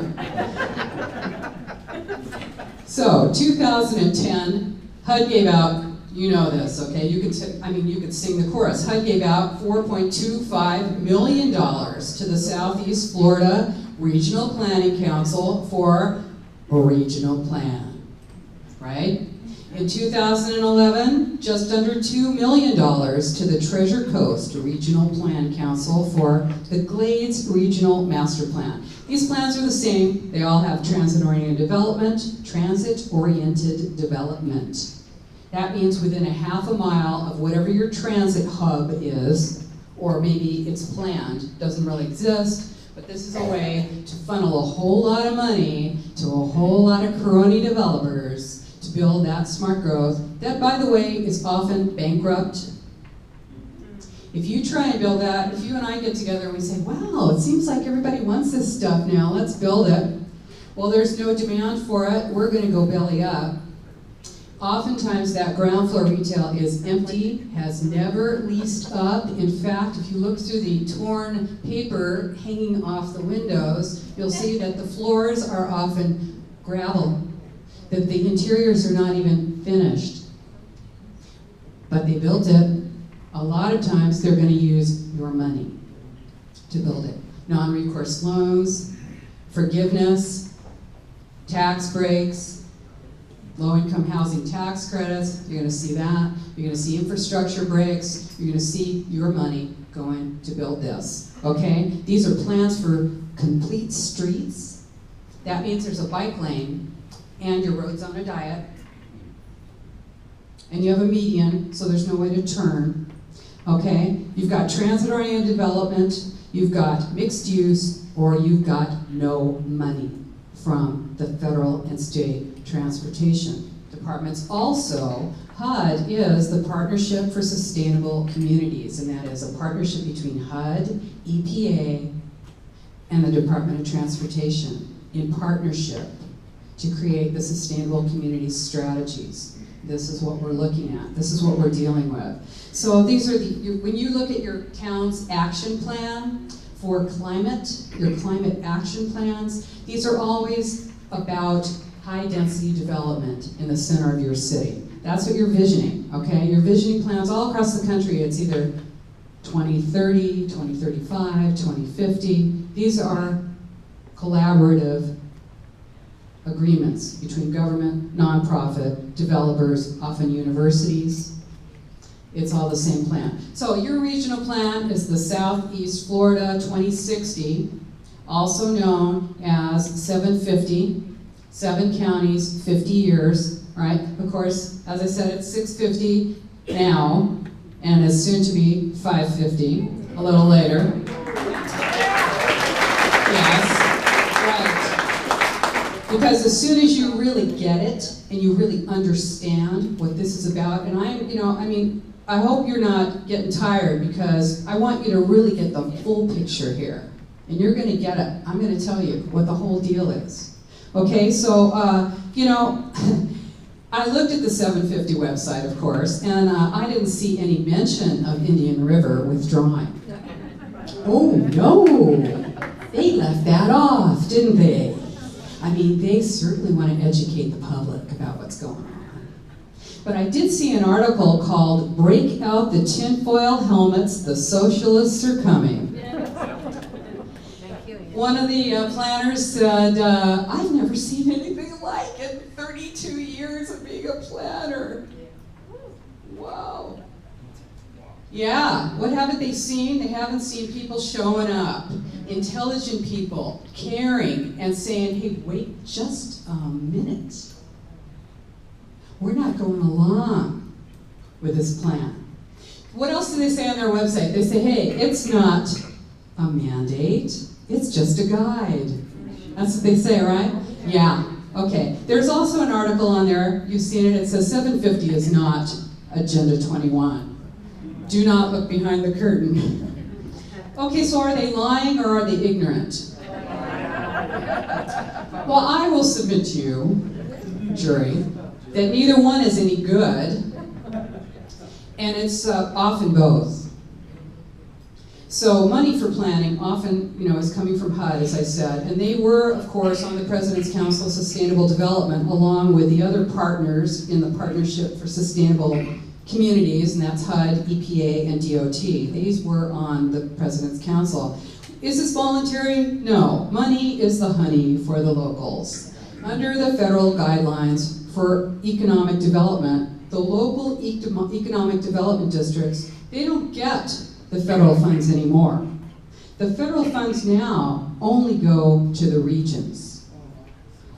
So, 2010, HUD gave out, you know this, okay? You could sing the chorus. HUD gave out $4.25 million to the Southeast Florida Regional Planning Council for a regional plan, right? In 2011, just under $2 million to the Treasure Coast Regional Plan Council for the Glades Regional Master Plan. These plans are the same. They all have transit-oriented development, transit-oriented development. That means within a half a mile of whatever your transit hub is, or maybe it's planned, doesn't really exist, but this is a way to funnel a whole lot of money to a whole lot of crony developers to build that smart growth that, by the way, is often bankrupt. If you try and build that, if you and I get together and we say, wow, it seems like everybody wants this stuff now, let's build it. Well, there's no demand for it, we're going to go belly up. Oftentimes that ground floor retail is empty, has never leased up. In fact, if you look through the torn paper hanging off the windows, you'll see that the floors are often gravel, that the interiors are not even finished. But they built it. A lot of times they're going to use your money to build it. Non-recourse loans, forgiveness, tax breaks, low-income housing tax credits, you're going to see that. You're going to see infrastructure breaks. You're going to see your money going to build this, okay? These are plans for complete streets. That means there's a bike lane and your road's on a diet. And you have a median, so there's no way to turn, okay? You've got transit-oriented development. you've got mixed use, or you've got no money from the federal and state transportation departments. Also, HUD is the Partnership for Sustainable Communities, and that is a partnership between HUD, EPA, and the Department of Transportation in partnership to create the Sustainable Communities strategies. This is what we're looking at. This is what we're dealing with. So these are when you look at your town's action plan for climate, your climate action plans, these are always about high-density development in the center of your city. That's what you're visioning, okay? You're visioning plans all across the country. It's either 2030, 2035, 2050. These are collaborative agreements between government, nonprofit, developers, often universities. It's all the same plan. So your regional plan is the Southeast Florida 2060, also known as 750, 7 counties, 50 years, right? Of course, as I said, it's 650 now, and it's soon to be 550 a little later. Yes, right. Because as soon as you really get it and you really understand what this is about, and I hope you're not getting tired, because I want you to really get the full picture here. And you're going to get it. I'm going to tell you what the whole deal is. Okay, so, I looked at the 750 website, of course, and I didn't see any mention of Indian River withdrawing. Oh, no. They left that off, didn't they? I mean, they certainly want to educate the public about what's going on. But I did see an article called "Break Out the Tinfoil Helmets, the Socialists Are Coming." One of the planners said, I've never seen anything like it in 32 years of being a planner. Wow. Yeah, what haven't they seen? They haven't seen people showing up, intelligent people, caring, and saying, hey, wait just a minute. We're not going along with this plan. What else do they say on their website? They say, hey, it's not a mandate, it's just a guide. That's what they say, right? Yeah, okay. There's also an article on there, you've seen it, it says 750 is not Agenda 21. Do not look behind the curtain. Okay, so are they lying or are they ignorant? Well, I will submit to you, jury, that neither one is any good, and it's often both. So money for planning often, is coming from HUD, as I said, and they were, of course, on the President's Council of Sustainable Development, along with the other partners in the Partnership for Sustainable Communities, and that's HUD, EPA, and DOT. These were on the President's Council. Is this voluntary? No. Money is the honey for the locals. Under the federal guidelines for economic development, the local economic development districts, they don't get the federal funds anymore. The federal funds now only go to the regions,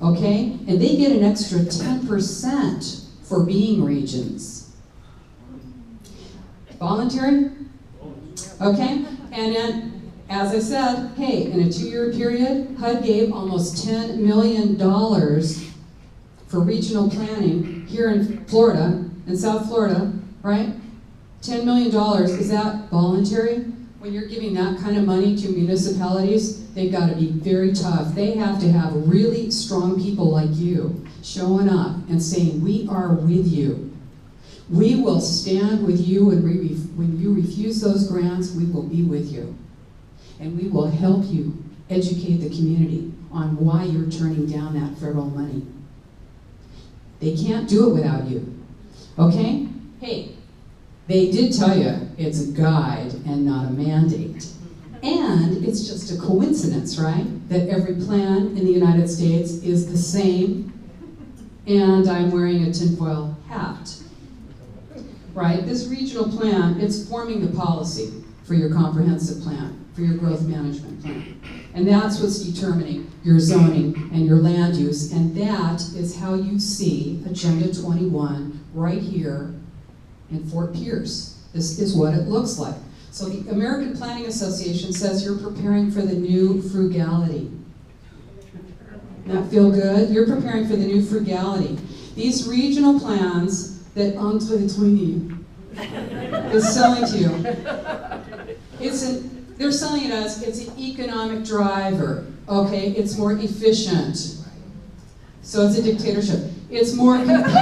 okay? And they get an extra 10% for being regions. Voluntary? Okay, and then, as I said, hey, in a 2-year period, HUD gave almost $10 million for regional planning here in Florida, in South Florida, right? $10 million, is that voluntary? When you're giving that kind of money to municipalities, they've got to be very tough. They have to have really strong people like you showing up and saying, we are with you. We will stand with you, and when you refuse those grants, we will be with you. And we will help you educate the community on why you're turning down that federal money. They can't do it without you, okay? Hey, they did tell you it's a guide and not a mandate. And it's just a coincidence, right? That every plan in the United States is the same, and I'm wearing a tinfoil hat. Right? This regional plan, it's forming the policy for your comprehensive plan, for your growth management plan. And that's what's determining your zoning and your land use, and that is how you see Agenda 21 right here in Fort Pierce. This is what it looks like. So the American Planning Association says you're preparing for the new frugality. That feel good? You're preparing for the new frugality. These regional plans that Entre Trini is selling to you, they're selling it as it's an economic driver, okay? It's more efficient. So it's a dictatorship. It's more competitive.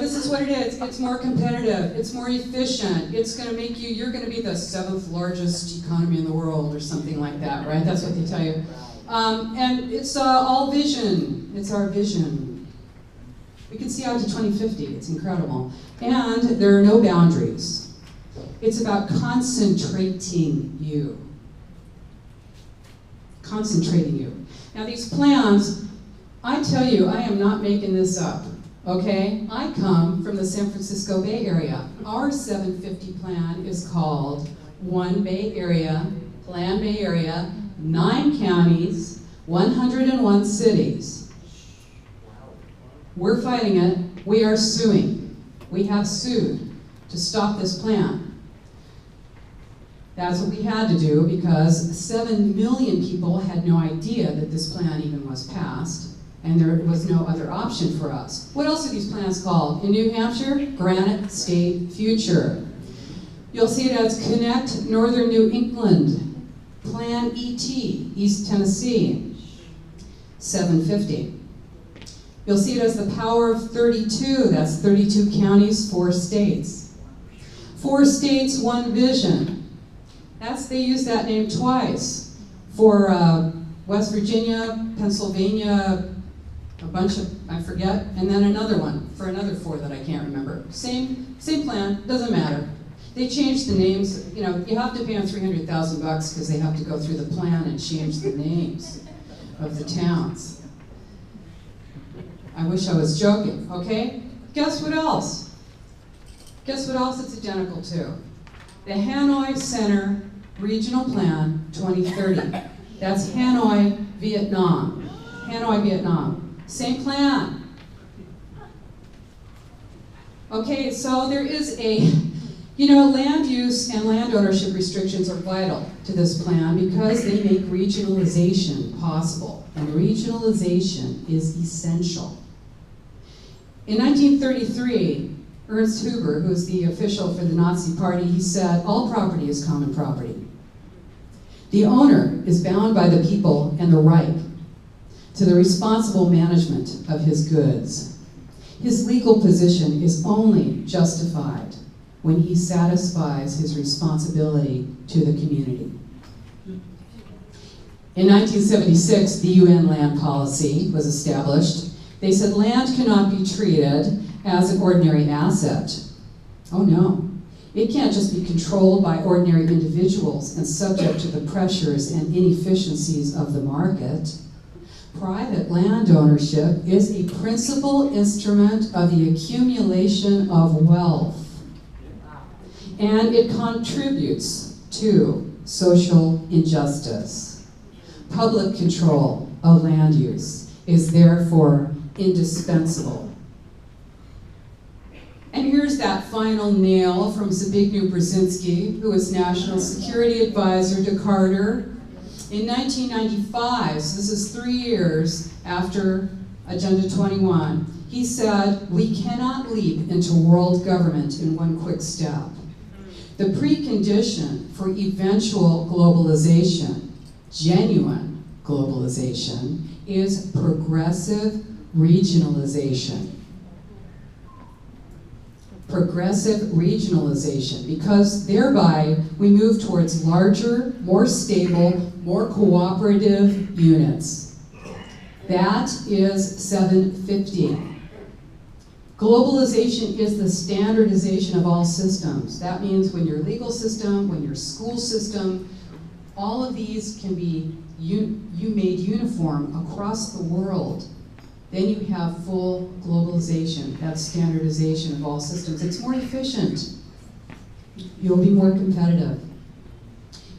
This is what it is. It's more competitive. It's more efficient. It's going to make you're going to be the 7th largest economy in the world or something like that, right? That's what they tell you. And it's all vision. It's our vision. We can see out to 2050. It's incredible. And there are no boundaries. It's about concentrating you. Concentrating you. Now these plans, I tell you, I am not making this up. Okay, I come from the San Francisco Bay Area. Our 750 plan is called One Bay Area, Plan Bay Area, 9 counties, 101 cities. We're fighting it. We are suing. We have sued to stop this plan. That's what we had to do because 7 million people had no idea that this plan even was passed. And there was no other option for us. What else are these plans called? In New Hampshire, Granite State Future. You'll see it as Connect Northern New England, Plan ET, East Tennessee, 750. You'll see it as the Power of 32, that's 32 counties, 4 states. 4 states, 1 vision. They use that name twice for West Virginia, Pennsylvania, a bunch of, I forget, and then another one for another 4 that I can't remember. Same plan, doesn't matter. They changed the names. You have to pay them $300,000 because they have to go through the plan and change the names of the towns. I wish I was joking, okay? Guess what else? Guess what else it's identical to? The Hanoi Center Regional Plan 2030. That's Hanoi, Vietnam. Hanoi, Vietnam. Same plan. Okay, so there is land use and land ownership restrictions are vital to this plan because they make regionalization possible. And regionalization is essential. In 1933, Ernst Huber, who's the official for the Nazi Party, he said, all property is common property. The owner is bound by the people and the right to the responsible management of his goods. His legal position is only justified when he satisfies his responsibility to the community. In 1976, the UN land policy was established. They said land cannot be treated as an ordinary asset. Oh no. It can't just be controlled by ordinary individuals and subject to the pressures and inefficiencies of the market. Private land ownership is a principal instrument of the accumulation of wealth. And it contributes to social injustice. Public control of land use is therefore indispensable. And here's that final nail from Zbigniew Brzezinski, who was National Security Advisor to Carter. In 1995, so this is 3 years after Agenda 21, he said, we cannot leap into world government in one quick step. The precondition for eventual globalization, genuine globalization, is progressive regionalization. Progressive regionalization, because thereby we move towards larger, more stable, more cooperative units. That is 750. Globalization is the standardization of all systems. That means when your legal system, when your school system, all of these can be made uniform across the world. Then you have full globalization. That's standardization of all systems. It's more efficient. You'll be more competitive.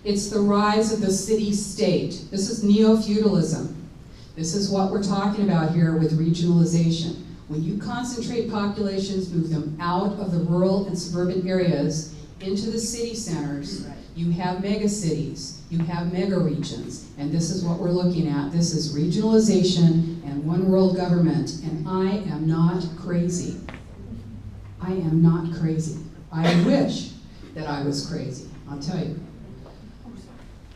It's the rise of the city-state. This is neo-feudalism. This is what we're talking about here with regionalization. When you concentrate populations, move them out of the rural and suburban areas into the city centers, you have megacities, you have mega regions, and this is what we're looking at. This is regionalization and one world government, and I am not crazy. I am not crazy. I wish that I was crazy, I'll tell you.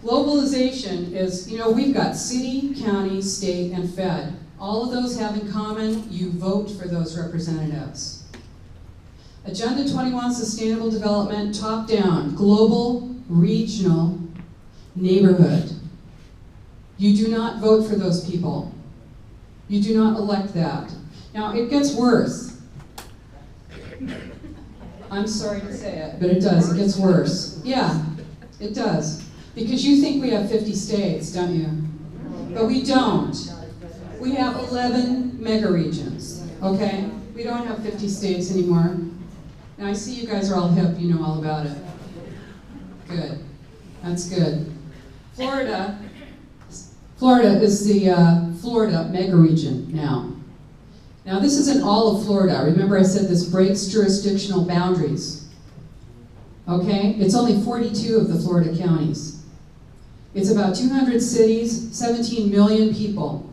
Globalization is, you know, we've got city, county, state, and fed. All of those have in common, you vote for those representatives. Agenda 21, Sustainable Development, top-down, global, regional, neighborhood. You do not vote for those people. You do not elect that. Now, it gets worse. I'm sorry to say it, but it does. It gets worse. Yeah, it does. Because you think we have 50 states, don't you? But we don't. We have 11 mega regions, okay? We don't have 50 states anymore. Now I see you guys are all hip, you know all about it. Good, that's good. Florida is the Florida mega region now. Now this isn't all of Florida. Remember I said this breaks jurisdictional boundaries. Okay, it's only 42 of the Florida counties. It's about 200 cities, 17 million people.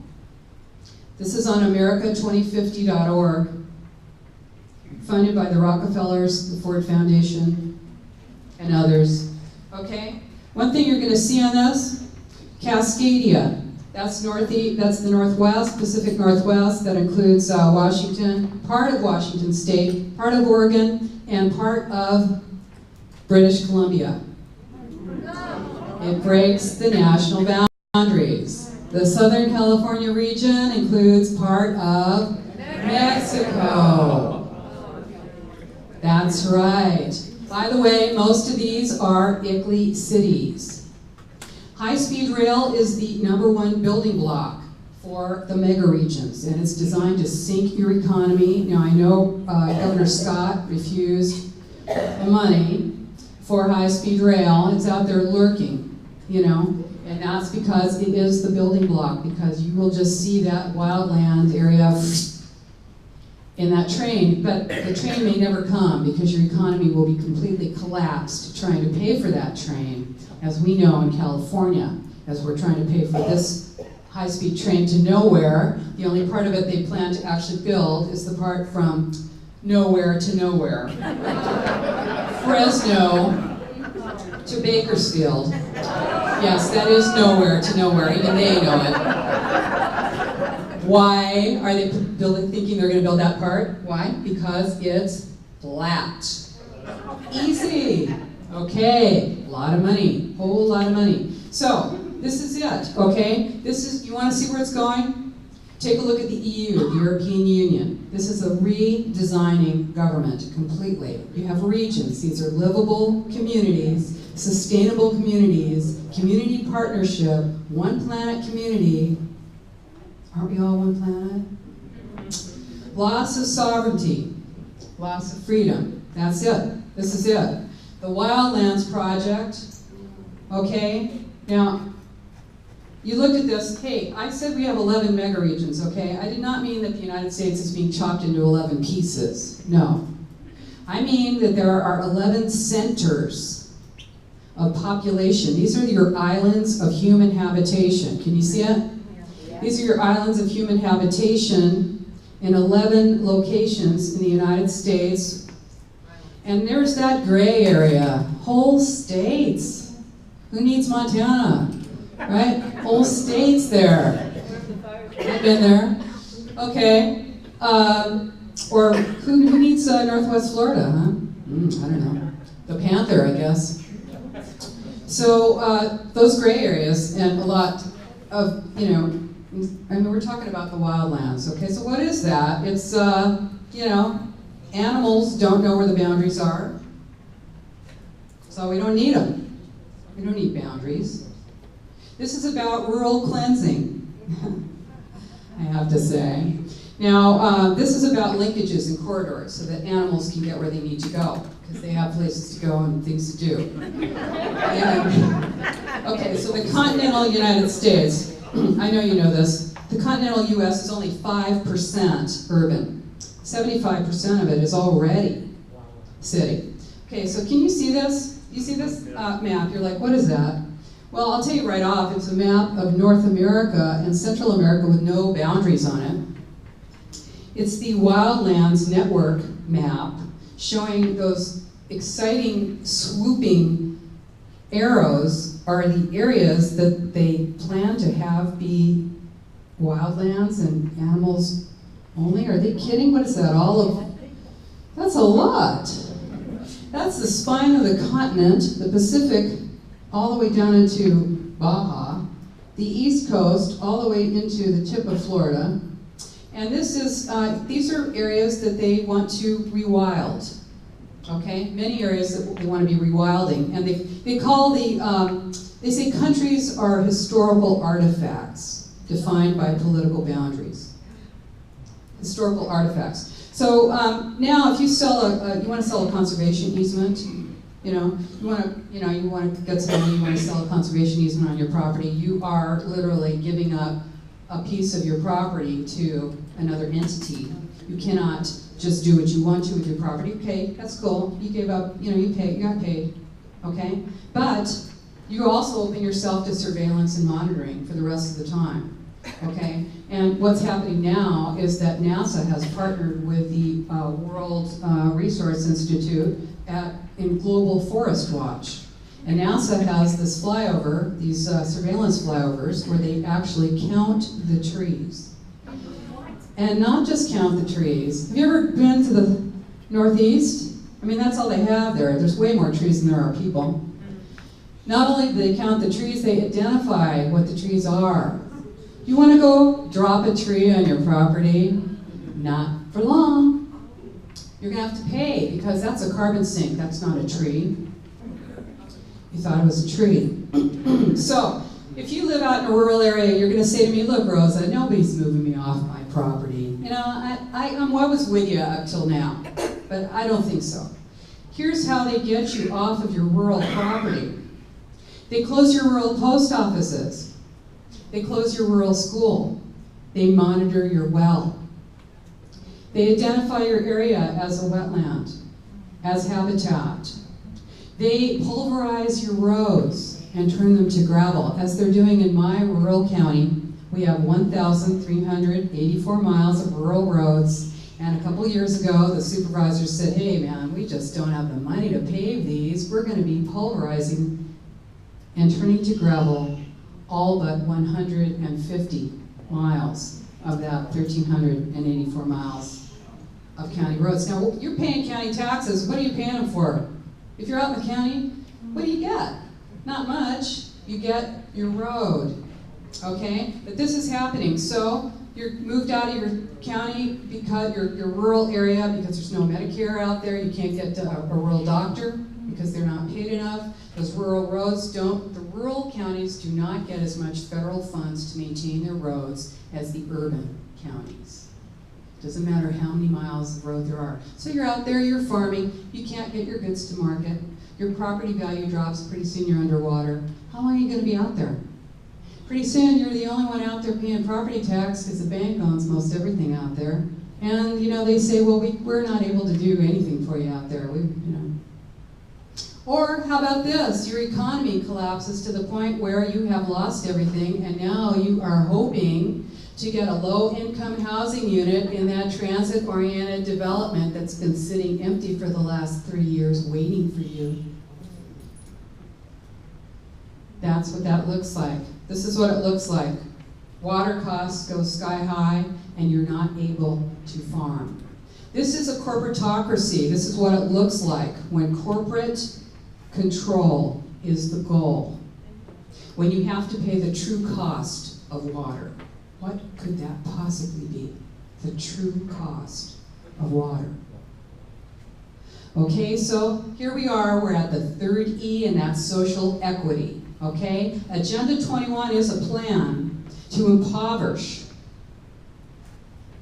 This is on America2050.org, funded by the Rockefellers, the Ford Foundation, and others. Okay? One thing you're going to see on this, Cascadia. That's the Northwest, Pacific Northwest. That includes Washington, part of Washington State, part of Oregon, and part of British Columbia. It breaks the national boundaries. The Southern California region includes part of Mexico. That's right. By the way, most of these are ICLEI cities. High-speed rail is the #1 building block for the mega regions, and it's designed to sink your economy. Now, I know Governor Scott refused the money for high-speed rail. It's out there lurking, you know. And that's because it is the building block, because you will just see that wildland area in that train. But the train may never come because your economy will be completely collapsed trying to pay for that train, as we know in California, as we're trying to pay for this high-speed train to nowhere. The only part of it they plan to actually build is the part from nowhere to nowhere. Fresno to Bakersfield. Yes, that is nowhere to nowhere. Even they know it. Why are they thinking they're going to build that part? Why? Because it's flat. Easy. Okay. A lot of money. Whole lot of money. So, this is it. Okay? You want to see where it's going? Take a look at the EU, the European Union. This is a redesigning government completely. You have regions. These are livable communities, sustainable communities, community partnership, one planet community. Aren't we all one planet? Loss of sovereignty, loss of freedom. That's it. This is it. The Wildlands Project. Okay? Now, you looked at this, hey, I said we have 11 mega regions, okay? I did not mean that the United States is being chopped into 11 pieces, no. I mean that there are 11 centers of population. These are your islands of human habitation. Can you see it? These are your islands of human habitation in 11 locations in the United States. And there's that gray area, whole states. Who needs Montana? Right? Whole states there. I've been there. Okay. Or who needs Northwest Florida, huh? I don't know. The Panther, I guess. So those gray areas and a lot of, you know, I mean, we're talking about the wildlands. Okay, so what is that? It's, you know, animals don't know where the boundaries are. So we don't need them. We don't need boundaries. This is about rural cleansing, I have to say. Now, this is about linkages and corridors so that animals can get where they need to go, because they have places to go and things to do. And, okay, so the continental United States, I know you know this, the continental US is only 5% urban. 75% of it is already city. Okay, so can you see this? You see this map? You're like, what is that? Well, I'll tell you right off, it's a map of North America and Central America with no boundaries on it. It's the Wildlands Network map showing those exciting, swooping arrows are the areas that they plan to have be wildlands and animals only. Are they kidding? What is that? That's a lot. That's the spine of the continent, the Pacific, all the way down into Baja, the East Coast, all the way into the tip of Florida. And this is, these are areas that they want to rewild. Okay, many areas that they want to be rewilding, and they call they say countries are historical artifacts defined by political boundaries. Historical artifacts. So now, if you sell you want to sell a conservation easement, you want to get some money, you want to sell a conservation easement on your property, you are literally giving up a piece of your property to another entity. You cannot just do what you want to with your property. Okay, that's cool. You gave up, you got paid. Okay? But you also open yourself to surveillance and monitoring for the rest of the time. Okay? And what's happening now is that NASA has partnered with the World Resource Institute in Global Forest Watch. And NASA has this flyover, these surveillance flyovers, where they actually count the trees. And not just count the trees. Have you ever been to the Northeast? I mean, that's all they have there. There's way more trees than there are people. Not only do they count the trees, they identify what the trees are. You want to go drop a tree on your property? Not for long. You're going to have to pay, because that's a carbon sink. That's not a tree. You thought it was a tree. So, if you live out in a rural area, you're going to say to me, look, Rosa, nobody's moving me off my property. I was with you up till now, but I don't think so. Here's how they get you off of your rural property. They close your rural post offices. They close your rural school. They monitor your well. They identify your area as a wetland, as habitat. They pulverize your roads and turn them to gravel, as they're doing in my rural county. We have 1,384 miles of rural roads, and a couple years ago, the supervisor said, hey man, we just don't have the money to pave these. We're going to be pulverizing and turning to gravel all but 150 miles of that 1,384 miles of county roads. Now, you're paying county taxes. What are you paying them for? If you're out in the county, what do you get? Not much. You get your road, okay? But this is happening. So you're moved out of your county, because your rural area, because there's no Medicare out there. You can't get a rural doctor because they're not paid enough. Those rural roads the rural counties do not get as much federal funds to maintain their roads as the urban counties. Doesn't matter how many miles of road there are. So you're out there, you're farming, you can't get your goods to market, your property value drops, pretty soon you're underwater. How long are you going to be out there? Pretty soon you're the only one out there paying property tax, because the bank owns most everything out there. And they say, well, we're not able to do anything for you out there. Or how about this? Your economy collapses to the point where you have lost everything, and now you are hoping to get a low-income housing unit in that transit-oriented development that's been sitting empty for the last 3 years waiting for you. That's what that looks like. This is what it looks like. Water costs go sky high, and you're not able to farm. This is a corporatocracy. This is what it looks like when corporate control is the goal. When you have to pay the true cost of water. What could that possibly be? The true cost of water. Okay, so here we are, we're at the third E, and that's social equity. Okay? Agenda 21 is a plan to impoverish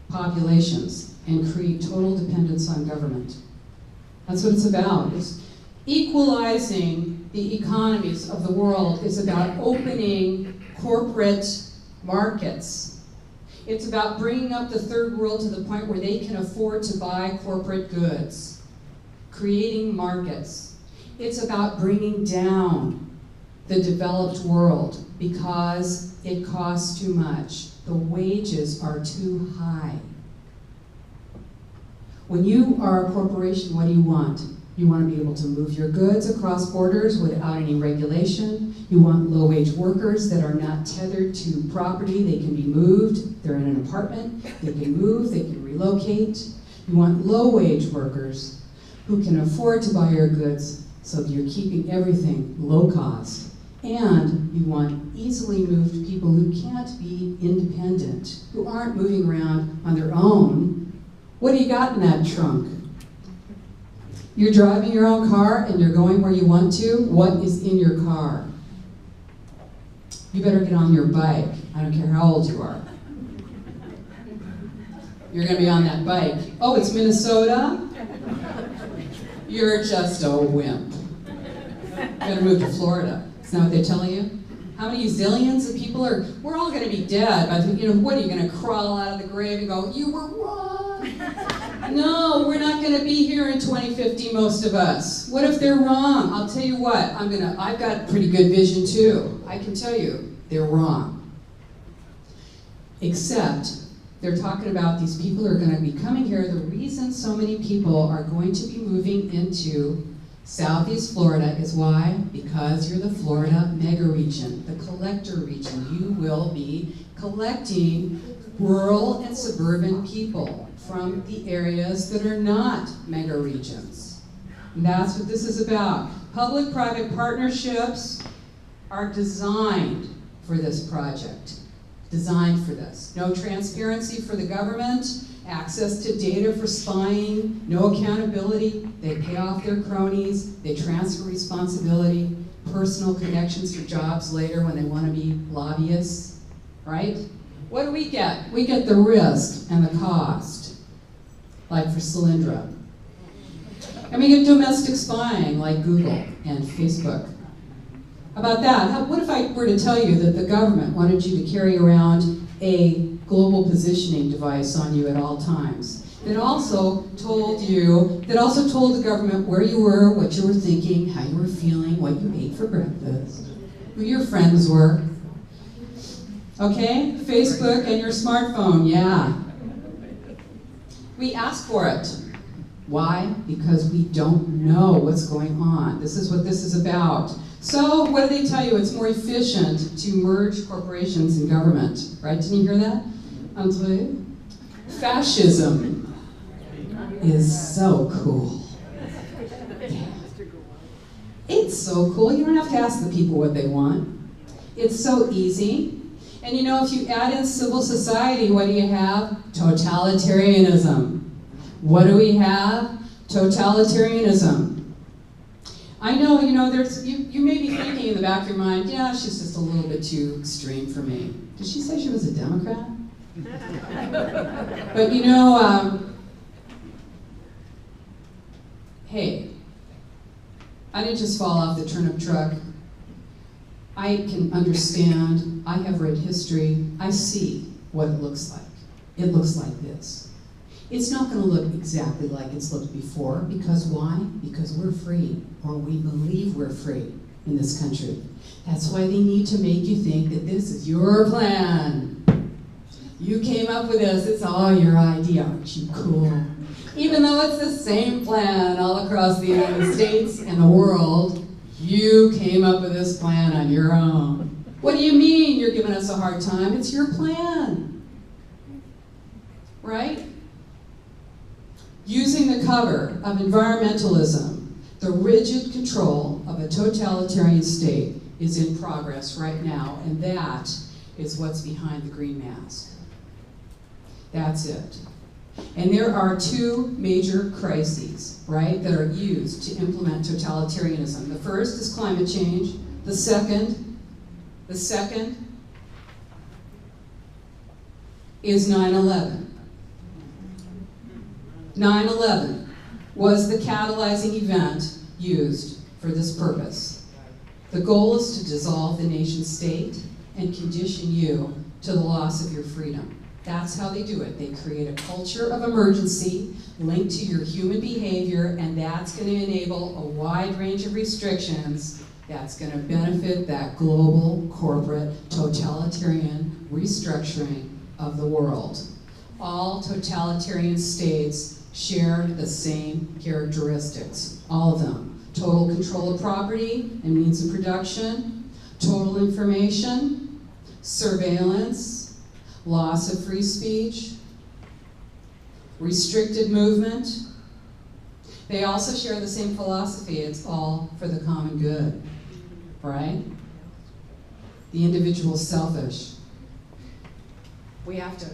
populations and create total dependence on government. That's what it's about. Equalizing the economies of the world is about opening corporate markets. It's about bringing up the third world to the point where they can afford to buy corporate goods, creating markets. It's about bringing down the developed world because it costs too much. The wages are too high. When you are a corporation, what do you want? You want to be able to move your goods across borders without any regulation. You want low-wage workers that are not tethered to property. They can be moved. They're in an apartment. They can move. They can relocate. You want low-wage workers who can afford to buy your goods so that you're keeping everything low cost. And you want easily moved people who can't be independent, who aren't moving around on their own. What do you got in that trunk? You're driving your own car and you're going where you want to. What is in your car? You better get on your bike. I don't care how old you are. You're going to be on that bike. Oh, it's Minnesota? You're just a wimp. You better move to Florida. Isn't that what they tell you? How many zillions of people are, we're all going to be dead. But, what are you going to crawl out of the grave and go, you were wrong? No, we're not going to be here in 2050, most of us. What if they're wrong? I'll tell you what, I've got pretty good vision too. I can tell you, they're wrong. Except, they're talking about these people are going to be coming here. The reason so many people are going to be moving into Southeast Florida is why? Because you're the Florida mega region, the collector region. You will be collecting rural and suburban people from the areas that are not mega regions. And that's what this is about. Public-private partnerships are designed for this project. Designed for this. No transparency for the government, access to data for spying, no accountability. They pay off their cronies, they transfer responsibility, personal connections for jobs later when they want to be lobbyists, right? What do we get? We get the risk and the cost, like for Solyndra. And we get domestic spying, like Google and Facebook. How about that? What if I were to tell you that the government wanted you to carry around a global positioning device on you at all times? That also told the government where you were, what you were thinking, how you were feeling, what you ate for breakfast, who your friends were. Okay? Facebook and your smartphone, yeah. We ask for it. Why? Because we don't know what's going on. This is what this is about. So, what do they tell you? It's more efficient to merge corporations and government. Right? Didn't you hear that? Andre? Fascism is so cool. Yeah. It's so cool. You don't have to ask the people what they want. It's so easy. And if you add in civil society, what do you have? Totalitarianism. What do we have? Totalitarianism. I know, you may be thinking in the back of your mind, yeah, she's just a little bit too extreme for me. Did she say she was a Democrat? But hey, I didn't just fall off the turnip truck. I can understand, I have read history, I see what it looks like. It looks like this. It's not going to look exactly like it's looked before, because why? Because we're free, or we believe we're free in this country. That's why they need to make you think that this is your plan. You came up with this, it's all your idea, aren't you cool? Even though it's the same plan all across the United States and the world, you came up with this plan on your own. What do you mean you're giving us a hard time? It's your plan. Right? Using the cover of environmentalism, the rigid control of a totalitarian state is in progress right now, and that is what's behind the green mask. That's it. And there are two major crises, right, that are used to implement totalitarianism. The first is climate change. The second is 9/11. 9/11 was the catalyzing event used for this purpose. The goal is to dissolve the nation state and condition you to the loss of your freedom. That's how they do it. They create a culture of emergency linked to your human behavior, and that's going to enable a wide range of restrictions that's going to benefit that global, corporate, totalitarian restructuring of the world. All totalitarian states share the same characteristics, all of them. Total control of property and means of production, total information, surveillance, loss of free speech, restricted movement. They also share the same philosophy. It's all for the common good, right? The individual's selfish. We have to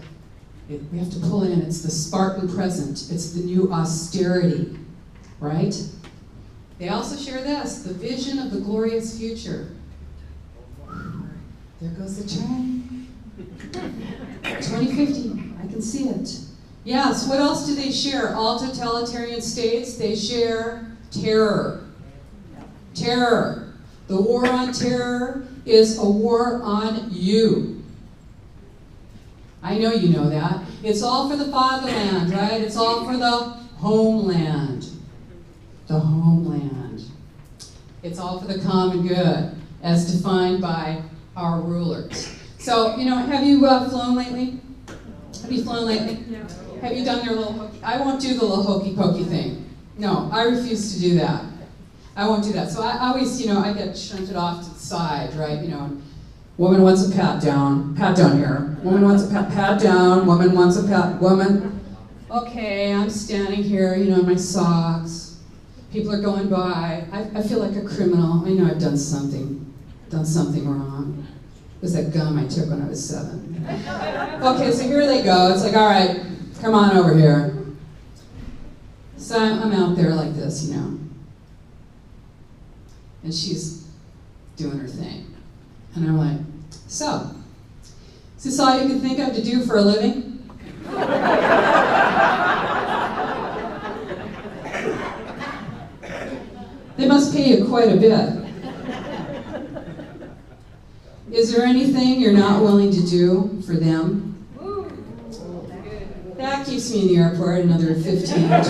pull in. It's the Spartan present. It's the new austerity, right? They also share this, the vision of the glorious future. There goes the train. 2050, I can see it. Yes, what else do they share? All totalitarian states, they share terror. Terror. The war on terror is a war on you. I know you know that. It's all for the fatherland, right? It's all for the homeland. The homeland. It's all for the common good, as defined by our rulers. So, have you flown lately? Have you flown lately? No. Have you done their little hokey? I won't do the little hokey pokey thing. No, I refuse to do that. I won't do that. So I always, I get shunted off to the side, right? Woman wants a pat down here. Woman wants a pat down. Woman wants a pat, woman. Okay, I'm standing here, in my socks. People are going by. I feel like a criminal. I know I've done something wrong. It was that gum I took when I was 7. Okay, so here they go. It's like, all right, come on over here. So I'm out there like this, And she's doing her thing. And I'm like, so, is this all you can think of to do for a living? They must pay you quite a bit. Is there anything you're not willing to do for them? That keeps me in the airport another 15, 20 minutes.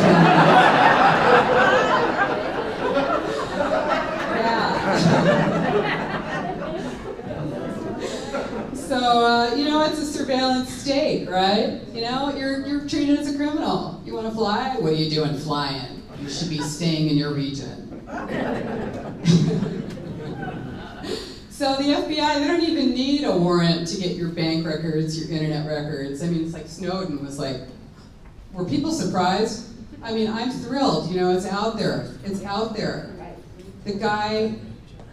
So, it's a surveillance state, right? You're treated as a criminal. You want to fly? What are you doing flying? You should be staying in your region. So the FBI, they don't even need a warrant to get your bank records, your internet records. It's like Snowden was like, were people surprised? I'm thrilled, it's out there. It's out there. The guy,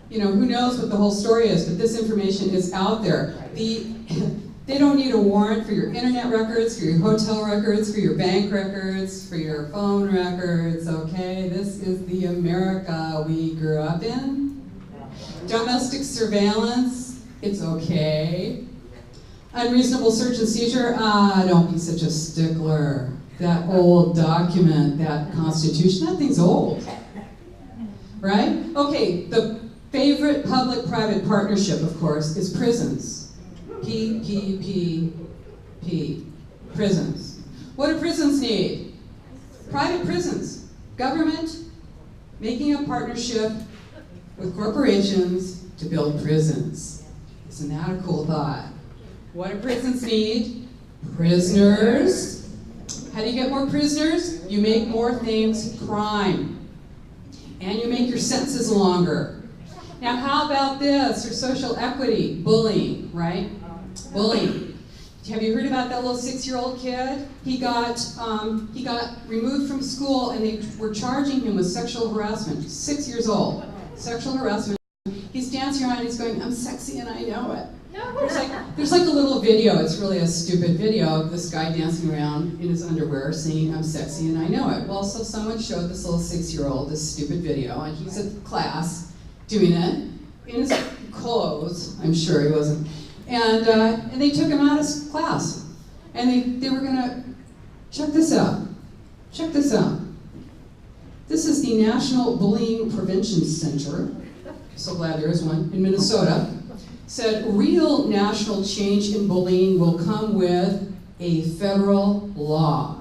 who knows what the whole story is, but this information is out there. They don't need a warrant for your internet records, for your hotel records, for your bank records, for your phone records, okay? This is the America we grew up in. Domestic surveillance, it's okay. Unreasonable search and seizure, don't be such a stickler. That old document, that Constitution, that thing's old, right? Okay, the favorite public-private partnership, of course, is prisons. PPP, prisons. What do prisons need? Private prisons. Government making a partnership with corporations to build prisons. Isn't that a cool thought? What do prisons need? Prisoners. How do you get more prisoners? You make more things crime. And you make your sentences longer. Now how about this, or social equity? Bullying, right? Bullying. Have you heard about that little 6-year-old kid? He got removed from school and they were charging him with sexual harassment. 6 years old. Sexual harassment. He's dancing around and he's going, I'm sexy and I know it. There's like a little video, it's really a stupid video of this guy dancing around in his underwear saying, I'm sexy and I know it. Well, so someone showed this little 6-year-old this stupid video and he's at class doing it in his clothes. I'm sure he wasn't. And they took him out of class. And they were gonna, check this out. Check this out. This is the National Bullying Prevention Center. So glad there is one in Minnesota. Said real national change in bullying will come with a federal law.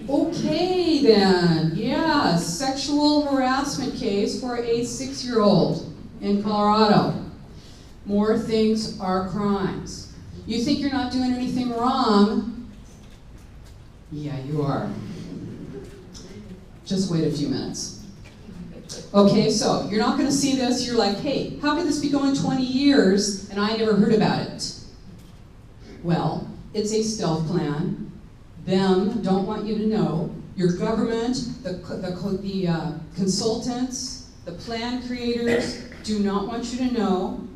Okay then, yeah, sexual harassment case for a 6-year-old in Colorado. More things are crimes. You think you're not doing anything wrong? Yeah, you are. Just wait a few minutes. Okay, so you're not going to see this. You're like, hey, how could this be going 20 years and I never heard about it? Well, it's a stealth plan. Them don't want you to know. Your government, the consultants, the plan creators do not want you to know.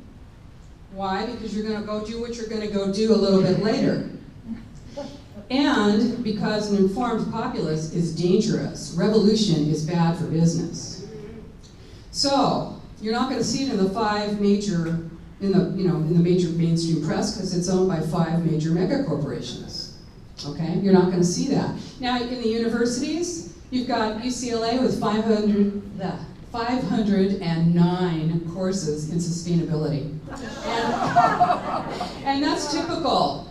Why? Because you're going to go do what you're going to go do a little bit later. And because an informed populace is dangerous. Revolution is bad for business. So, you're not going to see it in the in the major mainstream press because it's owned by 5 major mega corporations. Okay? You're not going to see that. Now, in the universities, you've got UCLA with 509 courses in sustainability. And that's typical.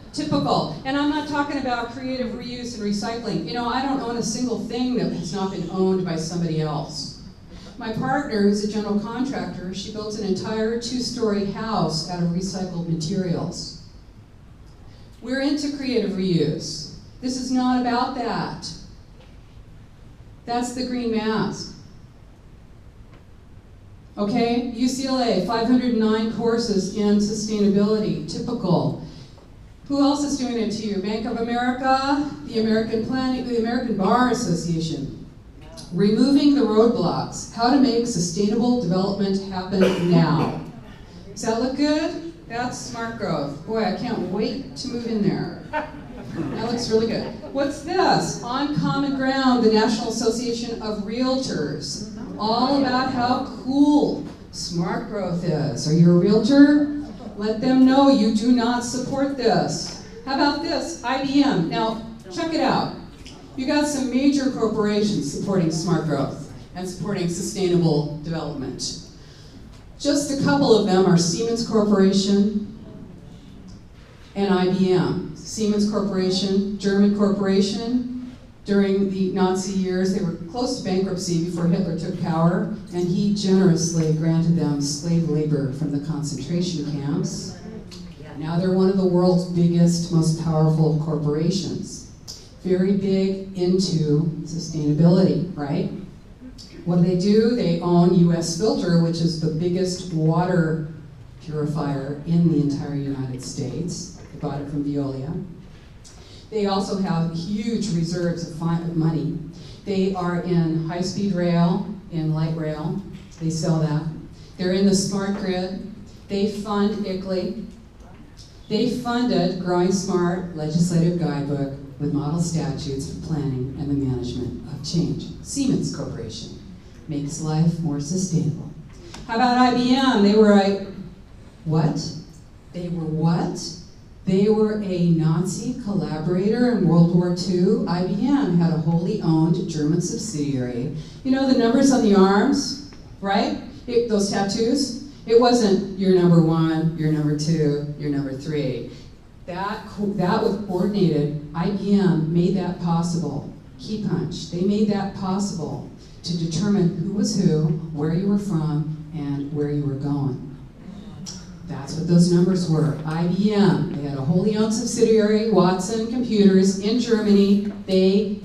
And I'm not talking about creative reuse and recycling. You know, I don't own a single thing that has not been owned by somebody else. My partner, who's a general contractor, she built an entire 2-story house out of recycled materials. We're into creative reuse. This is not about that. That's the green mask. Okay, UCLA, 509 courses in sustainability, typical. Who else is doing it to you? Bank of America, the American Bar Association. Removing the roadblocks, how to make sustainable development happen now. Does that look good? That's smart growth. Boy, I can't wait to move in there. That looks really good. What's this? On Common Ground, the National Association of Realtors. All about how cool smart growth is. Are you a realtor? Let them know you do not support this. How about this? IBM. Now, check it out. You got some major corporations supporting smart growth and supporting sustainable development. Just a couple of them are Siemens Corporation and IBM. Siemens Corporation, German corporation. During the Nazi years, they were close to bankruptcy before Hitler took power, and he generously granted them slave labor from the concentration camps. Now they're one of the world's biggest, most powerful corporations. Very big into sustainability, right? What do? They own US Filter, which is the biggest water purifier in the entire United States. They bought it from Veolia. They also have huge reserves of money. They are in high-speed rail, in light rail. They sell that. They're in the smart grid. They fund ICLEI. They funded Growing Smart legislative guidebook with model statutes for planning and the management of change. Siemens Corporation makes life more sustainable. How about IBM? They were a what? They were what? They were a Nazi collaborator in World War II. IBM had a wholly owned German subsidiary. You know the numbers on the arms, right? Those tattoos? It wasn't you're number 1, you're number 2, you're number 3. That was coordinated. IBM made that possible. Key punch. They made that possible to determine who was who, where you were from, and where you were going. That's what those numbers were. IBM, they had a wholly owned subsidiary, Watson Computers, in Germany. They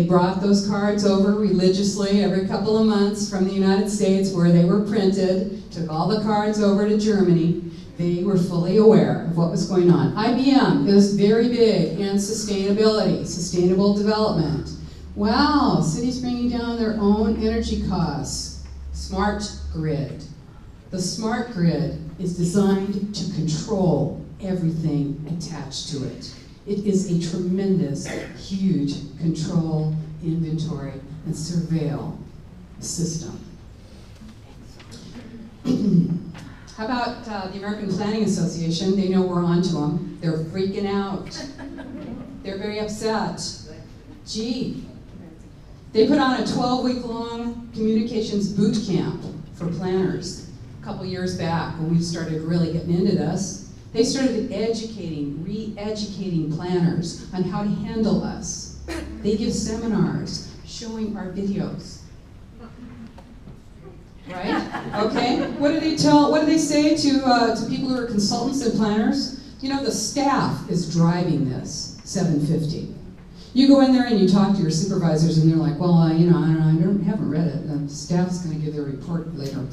brought those cards over religiously every couple of months from the United States where they were printed, took all the cards over to Germany. They were fully aware of what was going on. IBM is very big in sustainability, sustainable development. Wow, cities bringing down their own energy costs. Smart grid. The smart grid is designed to control everything attached to it. It is a tremendous, huge control, inventory, and surveil system. How about the American Planning Association? They know we're onto them. They're freaking out. They're very upset. Gee. They put on a 12-week-long communications boot camp for planners a couple years back when we started really getting into this. They started educating, re-educating planners on how to handle us. They give seminars showing our videos. Right? Okay? What do they say to people who are consultants and planners? You know, the staff is driving this, 750. You go in there and you talk to your supervisors and they're like, well, you know, I haven't read it. The staff's going to give their report later.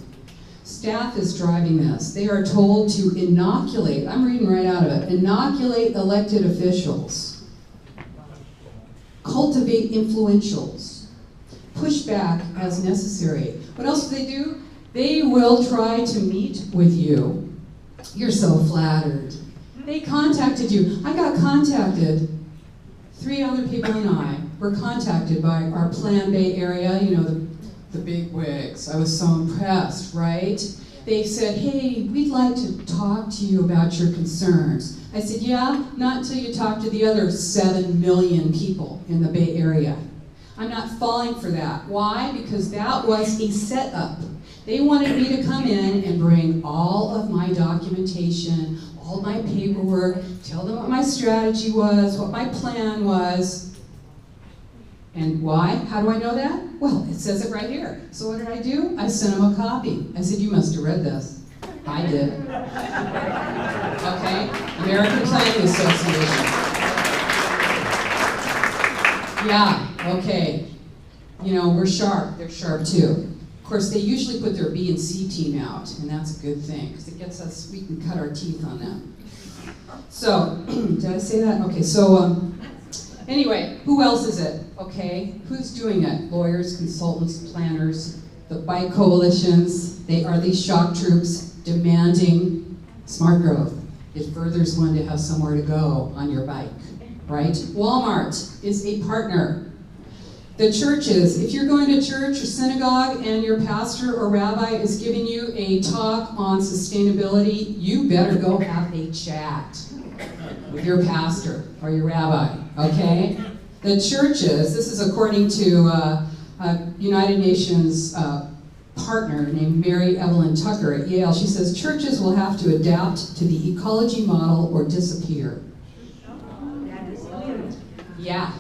Staff is driving this. They are told to inoculate, I'm reading right out of it, inoculate elected officials, cultivate influentials, push back as necessary. What else do? They will try to meet with you. You're so flattered. They contacted you. I got contacted. 3 other people and I were contacted by our Plan Bay area, you know, the big wigs. I was so impressed, right? They said, hey, we'd like to talk to you about your concerns. I said, yeah, not until you talk to the other 7 million people in the Bay Area. I'm not falling for that. Why? Because that was a setup. They wanted me to come in and bring all of my documentation, all my paperwork, tell them what my strategy was, what my plan was. And why? How do I know that? Well, it says it right here. So what did I do? I sent them a copy. I said, you must have read this. I did. Okay? American Planning Association. Yeah, okay. You know, we're sharp. They're sharp too. Of course, they usually put their B and C team out, and that's a good thing, because it gets us, we can cut our teeth on them. So, did I say that? Okay, so, anyway, who else is it? Okay, who's doing it? Lawyers, consultants, planners, the bike coalitions. They are these shock troops demanding smart growth. It furthers one to have somewhere to go on your bike, right? Walmart is a partner. The churches, if you're going to church or synagogue and your pastor or rabbi is giving you a talk on sustainability, you better go have a chat with your pastor or your rabbi, okay? The churches, this is according to a United Nations partner named Mary Evelyn Tucker at Yale. She says, churches will have to adapt to the ecology model or disappear. Yeah.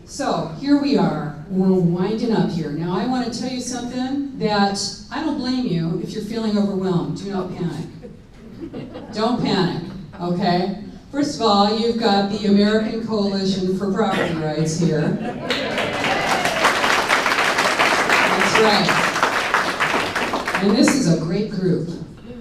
So here we are, we're winding up here. Now I want to tell you something that I don't blame you if you're feeling overwhelmed. Do not panic. Don't panic, okay? First of all, you've got the American Coalition for Property Rights here. That's right. And this is a great group.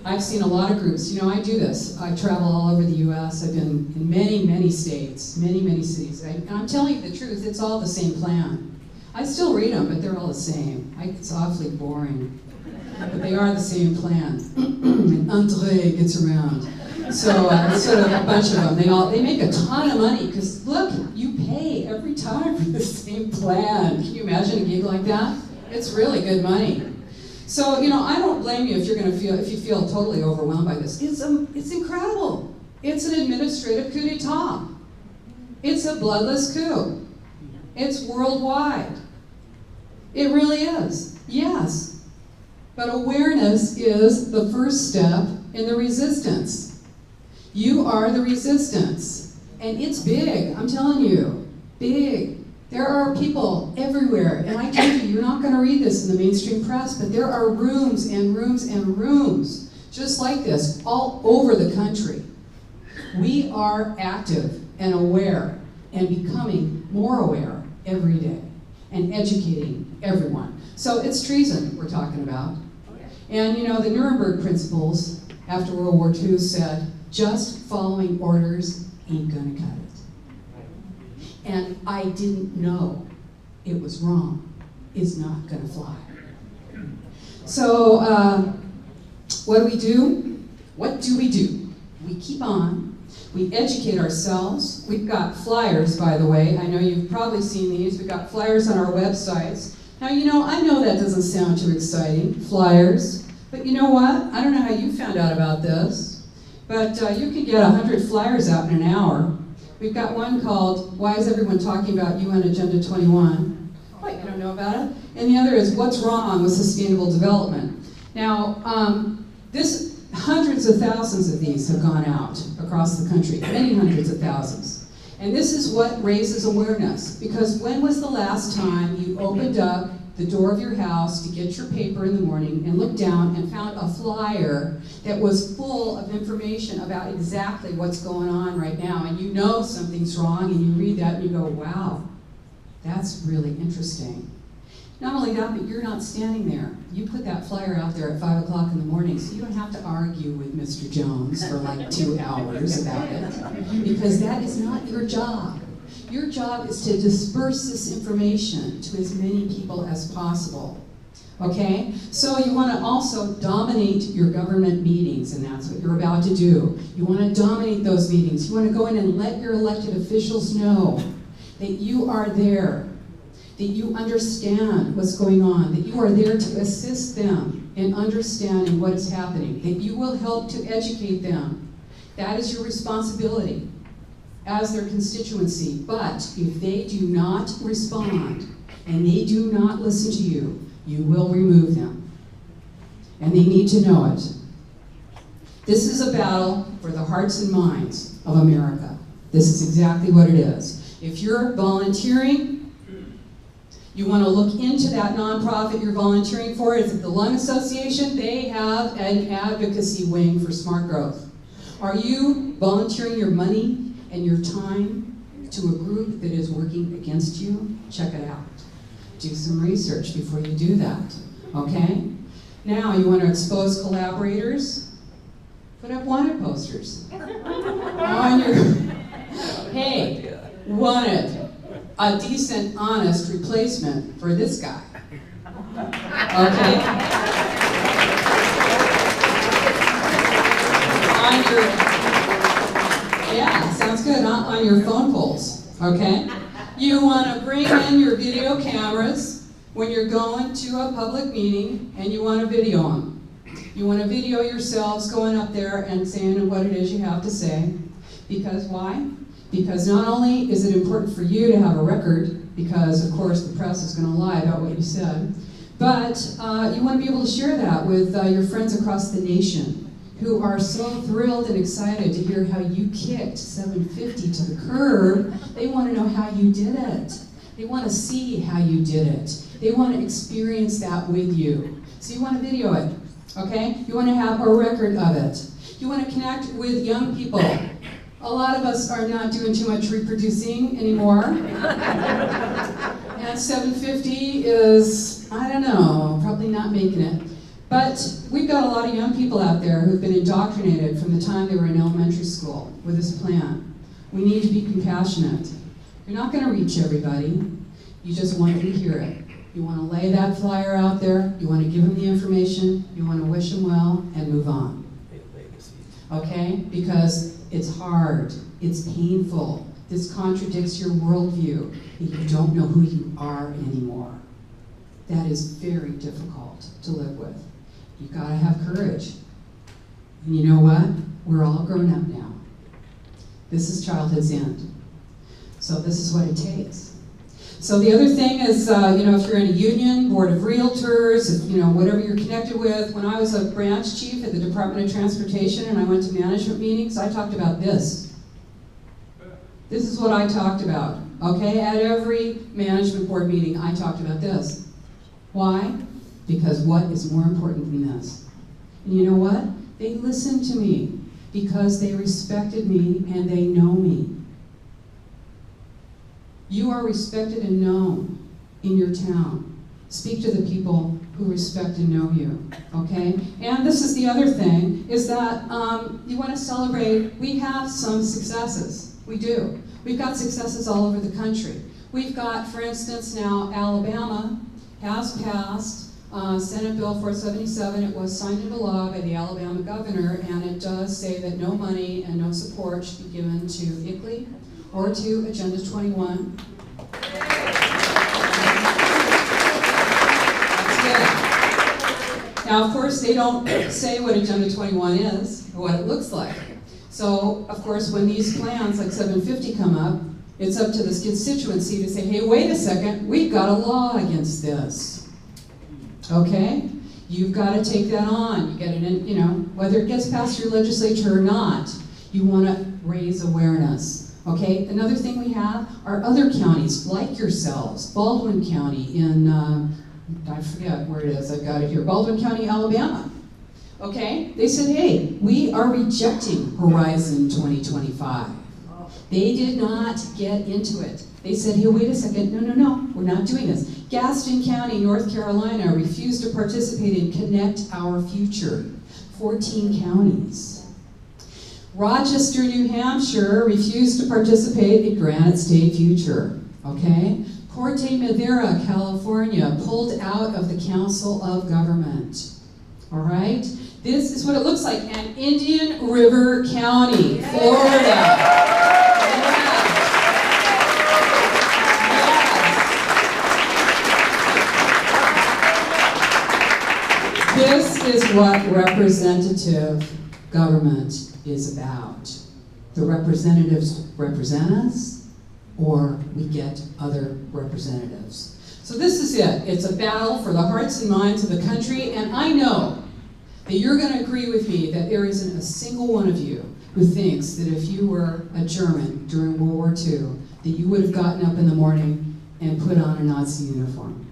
I've seen a lot of groups. You know, I do this. I travel all over the U.S. I've been in many, many states, many, many cities. And I'm telling you the truth, it's all the same plan. I still read them, but they're all the same. It's awfully boring. But they are the same plan. And Andre gets around. So it's sort of a bunch of them. They make a ton of money, because look, you pay every time for the same plan. Can you imagine a gig like that? It's really good money. So, you know, I don't blame you if you feel totally overwhelmed by this. It's incredible. It's an administrative coup d'etat. It's a bloodless coup. It's worldwide. It really is. Yes. But awareness is the first step in the resistance. You are the resistance. And it's big, I'm telling you. Big. There are people everywhere, and I told you, you're not going to read this in the mainstream press, but there are rooms and rooms and rooms just like this all over the country. We are active and aware and becoming more aware every day and educating everyone. So it's treason we're talking about. And you know, the Nuremberg principles after World War II said, just following orders ain't going to cut it. And I didn't know it was wrong, is not going to fly. So what do we do? What do we do? We keep on. We educate ourselves. We've got flyers, by the way. I know you've probably seen these. We've got flyers on our websites. Now, you know, I know that doesn't sound too exciting, flyers. But you know what? I don't know how you found out about this, but you can get 100 flyers out in an hour. We've got one called, Why is Everyone Talking About UN Agenda 21? What, you don't know about it? And the other is, What's Wrong with Sustainable Development? Now, this Hundreds of thousands of these have gone out across the country, many hundreds of thousands. And this is what raises awareness, because when was the last time you opened up the door of your house to get your paper in the morning and looked down and found a flyer that was full of information about exactly what's going on right now, and you know something's wrong, and you read that and you go, wow, that's really interesting. Not only that, but you're not standing there. You put that flyer out there at 5 o'clock in the morning, so you don't have to argue with Mr. Jones for like 2 hours about it, because that is not your job. Your job is to disperse this information to as many people as possible. Okay? So you want to also dominate your government meetings, and that's what you're about to do. You want to dominate those meetings. You want to go in and let your elected officials know that you are there, that you understand what's going on, that you are there to assist them in understanding what is happening, that you will help to educate them. That is your responsibility as their constituency. But if they do not respond and they do not listen to you, you will remove them. And they need to know it. This is a battle for the hearts and minds of America. This is exactly what it is. If you're volunteering, you want to look into that nonprofit you're volunteering for. It's the Lung Association. They have an advocacy wing for smart growth. Are you volunteering your money and your time to a group that is working against you? Check it out. Do some research before you do that, okay? Now, you want to expose collaborators? Put up wanted posters. On your, hey, wanted. A decent, honest replacement for this guy. Okay? Yeah, sounds good. On your phone poles, okay? You want to bring in your video cameras when you're going to a public meeting, and you want to video them. You want to video yourselves going up there and saying what it is you have to say. Because why? Because not only is it important for you to have a record, because of course the press is going to lie about what you said, but you want to be able to share that with your friends across the nation who are so thrilled and excited to hear how you kicked 750 to the curb. They want to know how you did it. They want to see how you did it. They want to experience that with you. So you want to video it, okay? You want to have a record of it. You want to connect with young people. A lot of us are not doing too much reproducing anymore. And 750 is, I don't know, probably not making it. But we've got a lot of young people out there who've been indoctrinated from the time they were in elementary school with this plan. We need to be compassionate. You're not going to reach everybody. You just want them to hear it. You want to lay that flyer out there. You want to give them the information. You want to wish them well and move on. Okay? Because it's hard. It's painful. This contradicts your worldview. You don't know who you are anymore. That is very difficult to live with. You've got to have courage. And you know what? We're all grown up now. This is childhood's end. So this is what it takes. So the other thing is, if you're in a union, board of realtors, if, whatever you're connected with. When I was a branch chief at the Department of Transportation and I went to management meetings, I talked about this. This is what I talked about, okay? At every management board meeting, I talked about this. Why? Because what is more important than this? And you know what? They listened to me because they respected me and they know me. You are respected and known in your town. Speak to the people who respect and know you, okay? And this is the other thing, is that you want to celebrate. We have some successes. We do. We've got successes all over the country. We've got, for instance, now Alabama has passed Senate Bill 477. It was signed into law by the Alabama governor, and it does say that no money and no support should be given to ICLEI or to Agenda 21. That's good. Now, of course, they don't say what Agenda 21 is, or what it looks like. So, of course, when these plans like 750 come up, it's up to this constituency to say, hey, wait a second, we've got a law against this. Okay? You've got to take that on. You get it in, whether it gets past your legislature or not, you want to raise awareness. Okay? Another thing we have are other counties like yourselves. Baldwin County in, I forget where it is, I've got it here. Baldwin County, Alabama. Okay? They said, hey, we are rejecting Horizon 2025. They did not get into it. They said, hey, wait a second, no, we're not doing this. Gaston County, North Carolina refused to participate in Connect Our Future. 14 counties. Rochester, New Hampshire refused to participate in Granite State Future. Okay? Corte Madera, California pulled out of the Council of Government. All right? This is what it looks like. And Indian River County, Florida. This is what representative government is about. The representatives represent us, or we get other representatives. So this is it. It's a battle for the hearts and minds of the country, and I know that you're going to agree with me that there isn't a single one of you who thinks that if you were a German during World War II, that you would have gotten up in the morning and put on a Nazi uniform.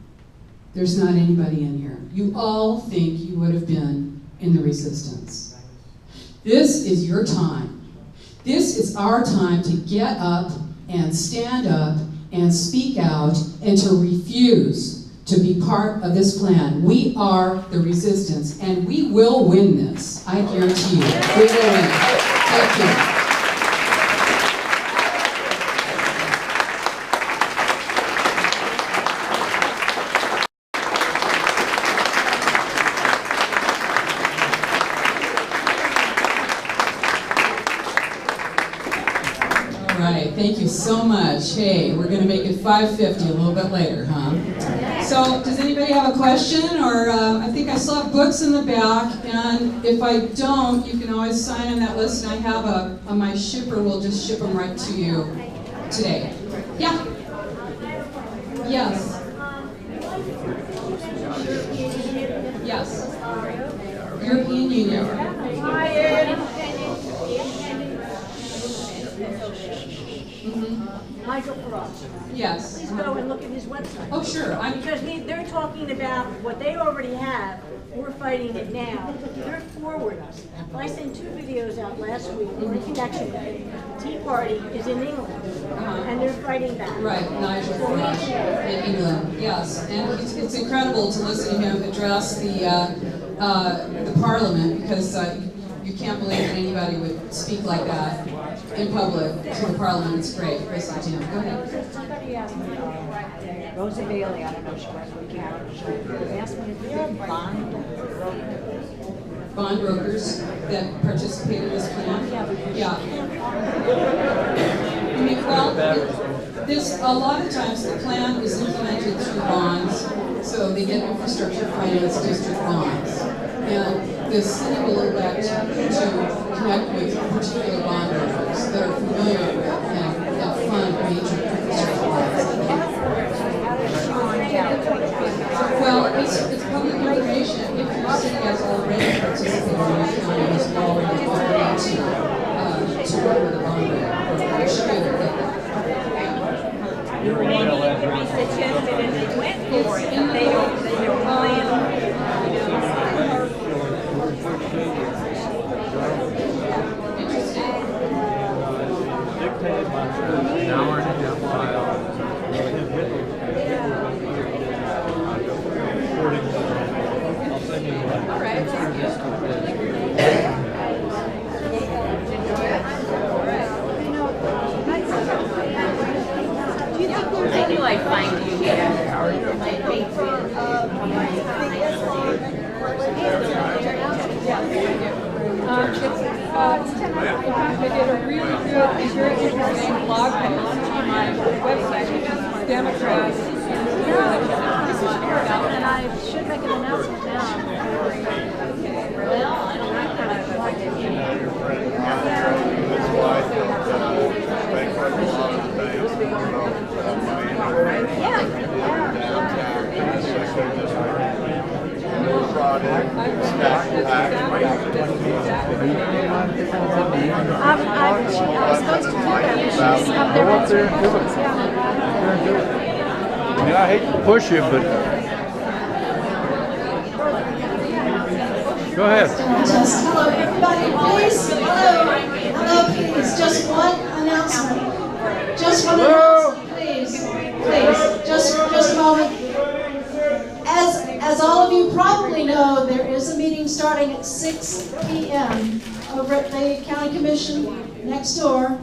There's not anybody in here. You all think you would have been in the resistance. This is your time. This is our time to get up and stand up and speak out and to refuse to be part of this plan. We are the resistance, and we will win this. I guarantee you. We will win. Thank you. Thank you so much. Hey, we're going to make it 5:50 a little bit later, huh? So, does anybody have a question? Or I think I still have books in the back, and if I don't, you can always sign on that list, and I have my shipper will just ship them right to you today. Yeah? Yes. Yes. European Union. Nigel Farage. Yes. Please go and look at his website. Oh, sure. Because they're talking about what they already have. We're fighting it now. They're forward us. I sent 2 videos out last week in connection with it. Tea Party is in England, and they're fighting back. Right, Nigel Farage in England. Yes, and it's incredible to listen to him address the Parliament, because you can't believe that anybody would speak like that in public to the Parliament. It's great. Listen to him. Go ahead. Somebody asked me, Rosa Bailey, I don't know if she was with you, asked me if there are Bond brokers that participate in this plan? Yeah. I mean, well, a lot of times the plan is implemented through bonds, so they get infrastructure finance district bonds. And the city will elect to connect with particular bond brokers that are familiar with and fund major infrastructure bonds. Well, it's public information. If your city has already participated in the county, has already agreed to work with a bond broker, you should be able to get that. Maybe suggested and they went for it, and they don't plan. Dictated by an hour and a half while. I'll send you one. All right. I knew I'd find you here. My favorite. In fact, I did a really good, very interesting blog post on my website, Democrats. And I should make an announcement now. Well, I don't know how Yeah. was supposed to do that, but she's up there answering questions. I mean, I hate to push you, but go ahead. Hello, everybody, please. Hello, please. Just one announcement. Just one announcement, please. Please, just a moment. As all of you probably know, there is a meeting starting at 6 p.m. over at the County Commission next door.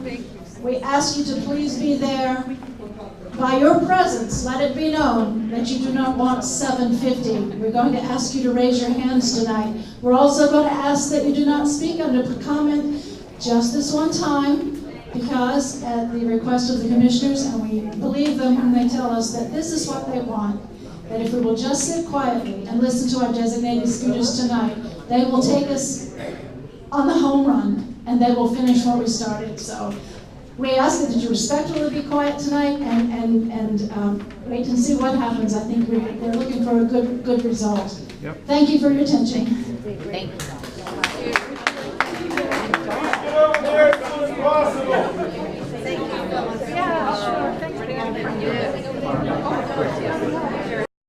We ask you to please be there. By your presence, let it be known that you do not want 750. We're going to ask you to raise your hands tonight. We're also going to ask that you do not speak under comment just this one time, because at the request of the commissioners, and we believe them when they tell us that this is what they want, that if we will just sit quietly and listen to our designated speakers tonight, they will take us on the home run, and they will finish what we started. So we ask that you respectfully be quiet tonight and wait and see what happens. I think we're looking for a good result. Yep. Thank you for your attention. Thank you. Yeah, sure. Thanks for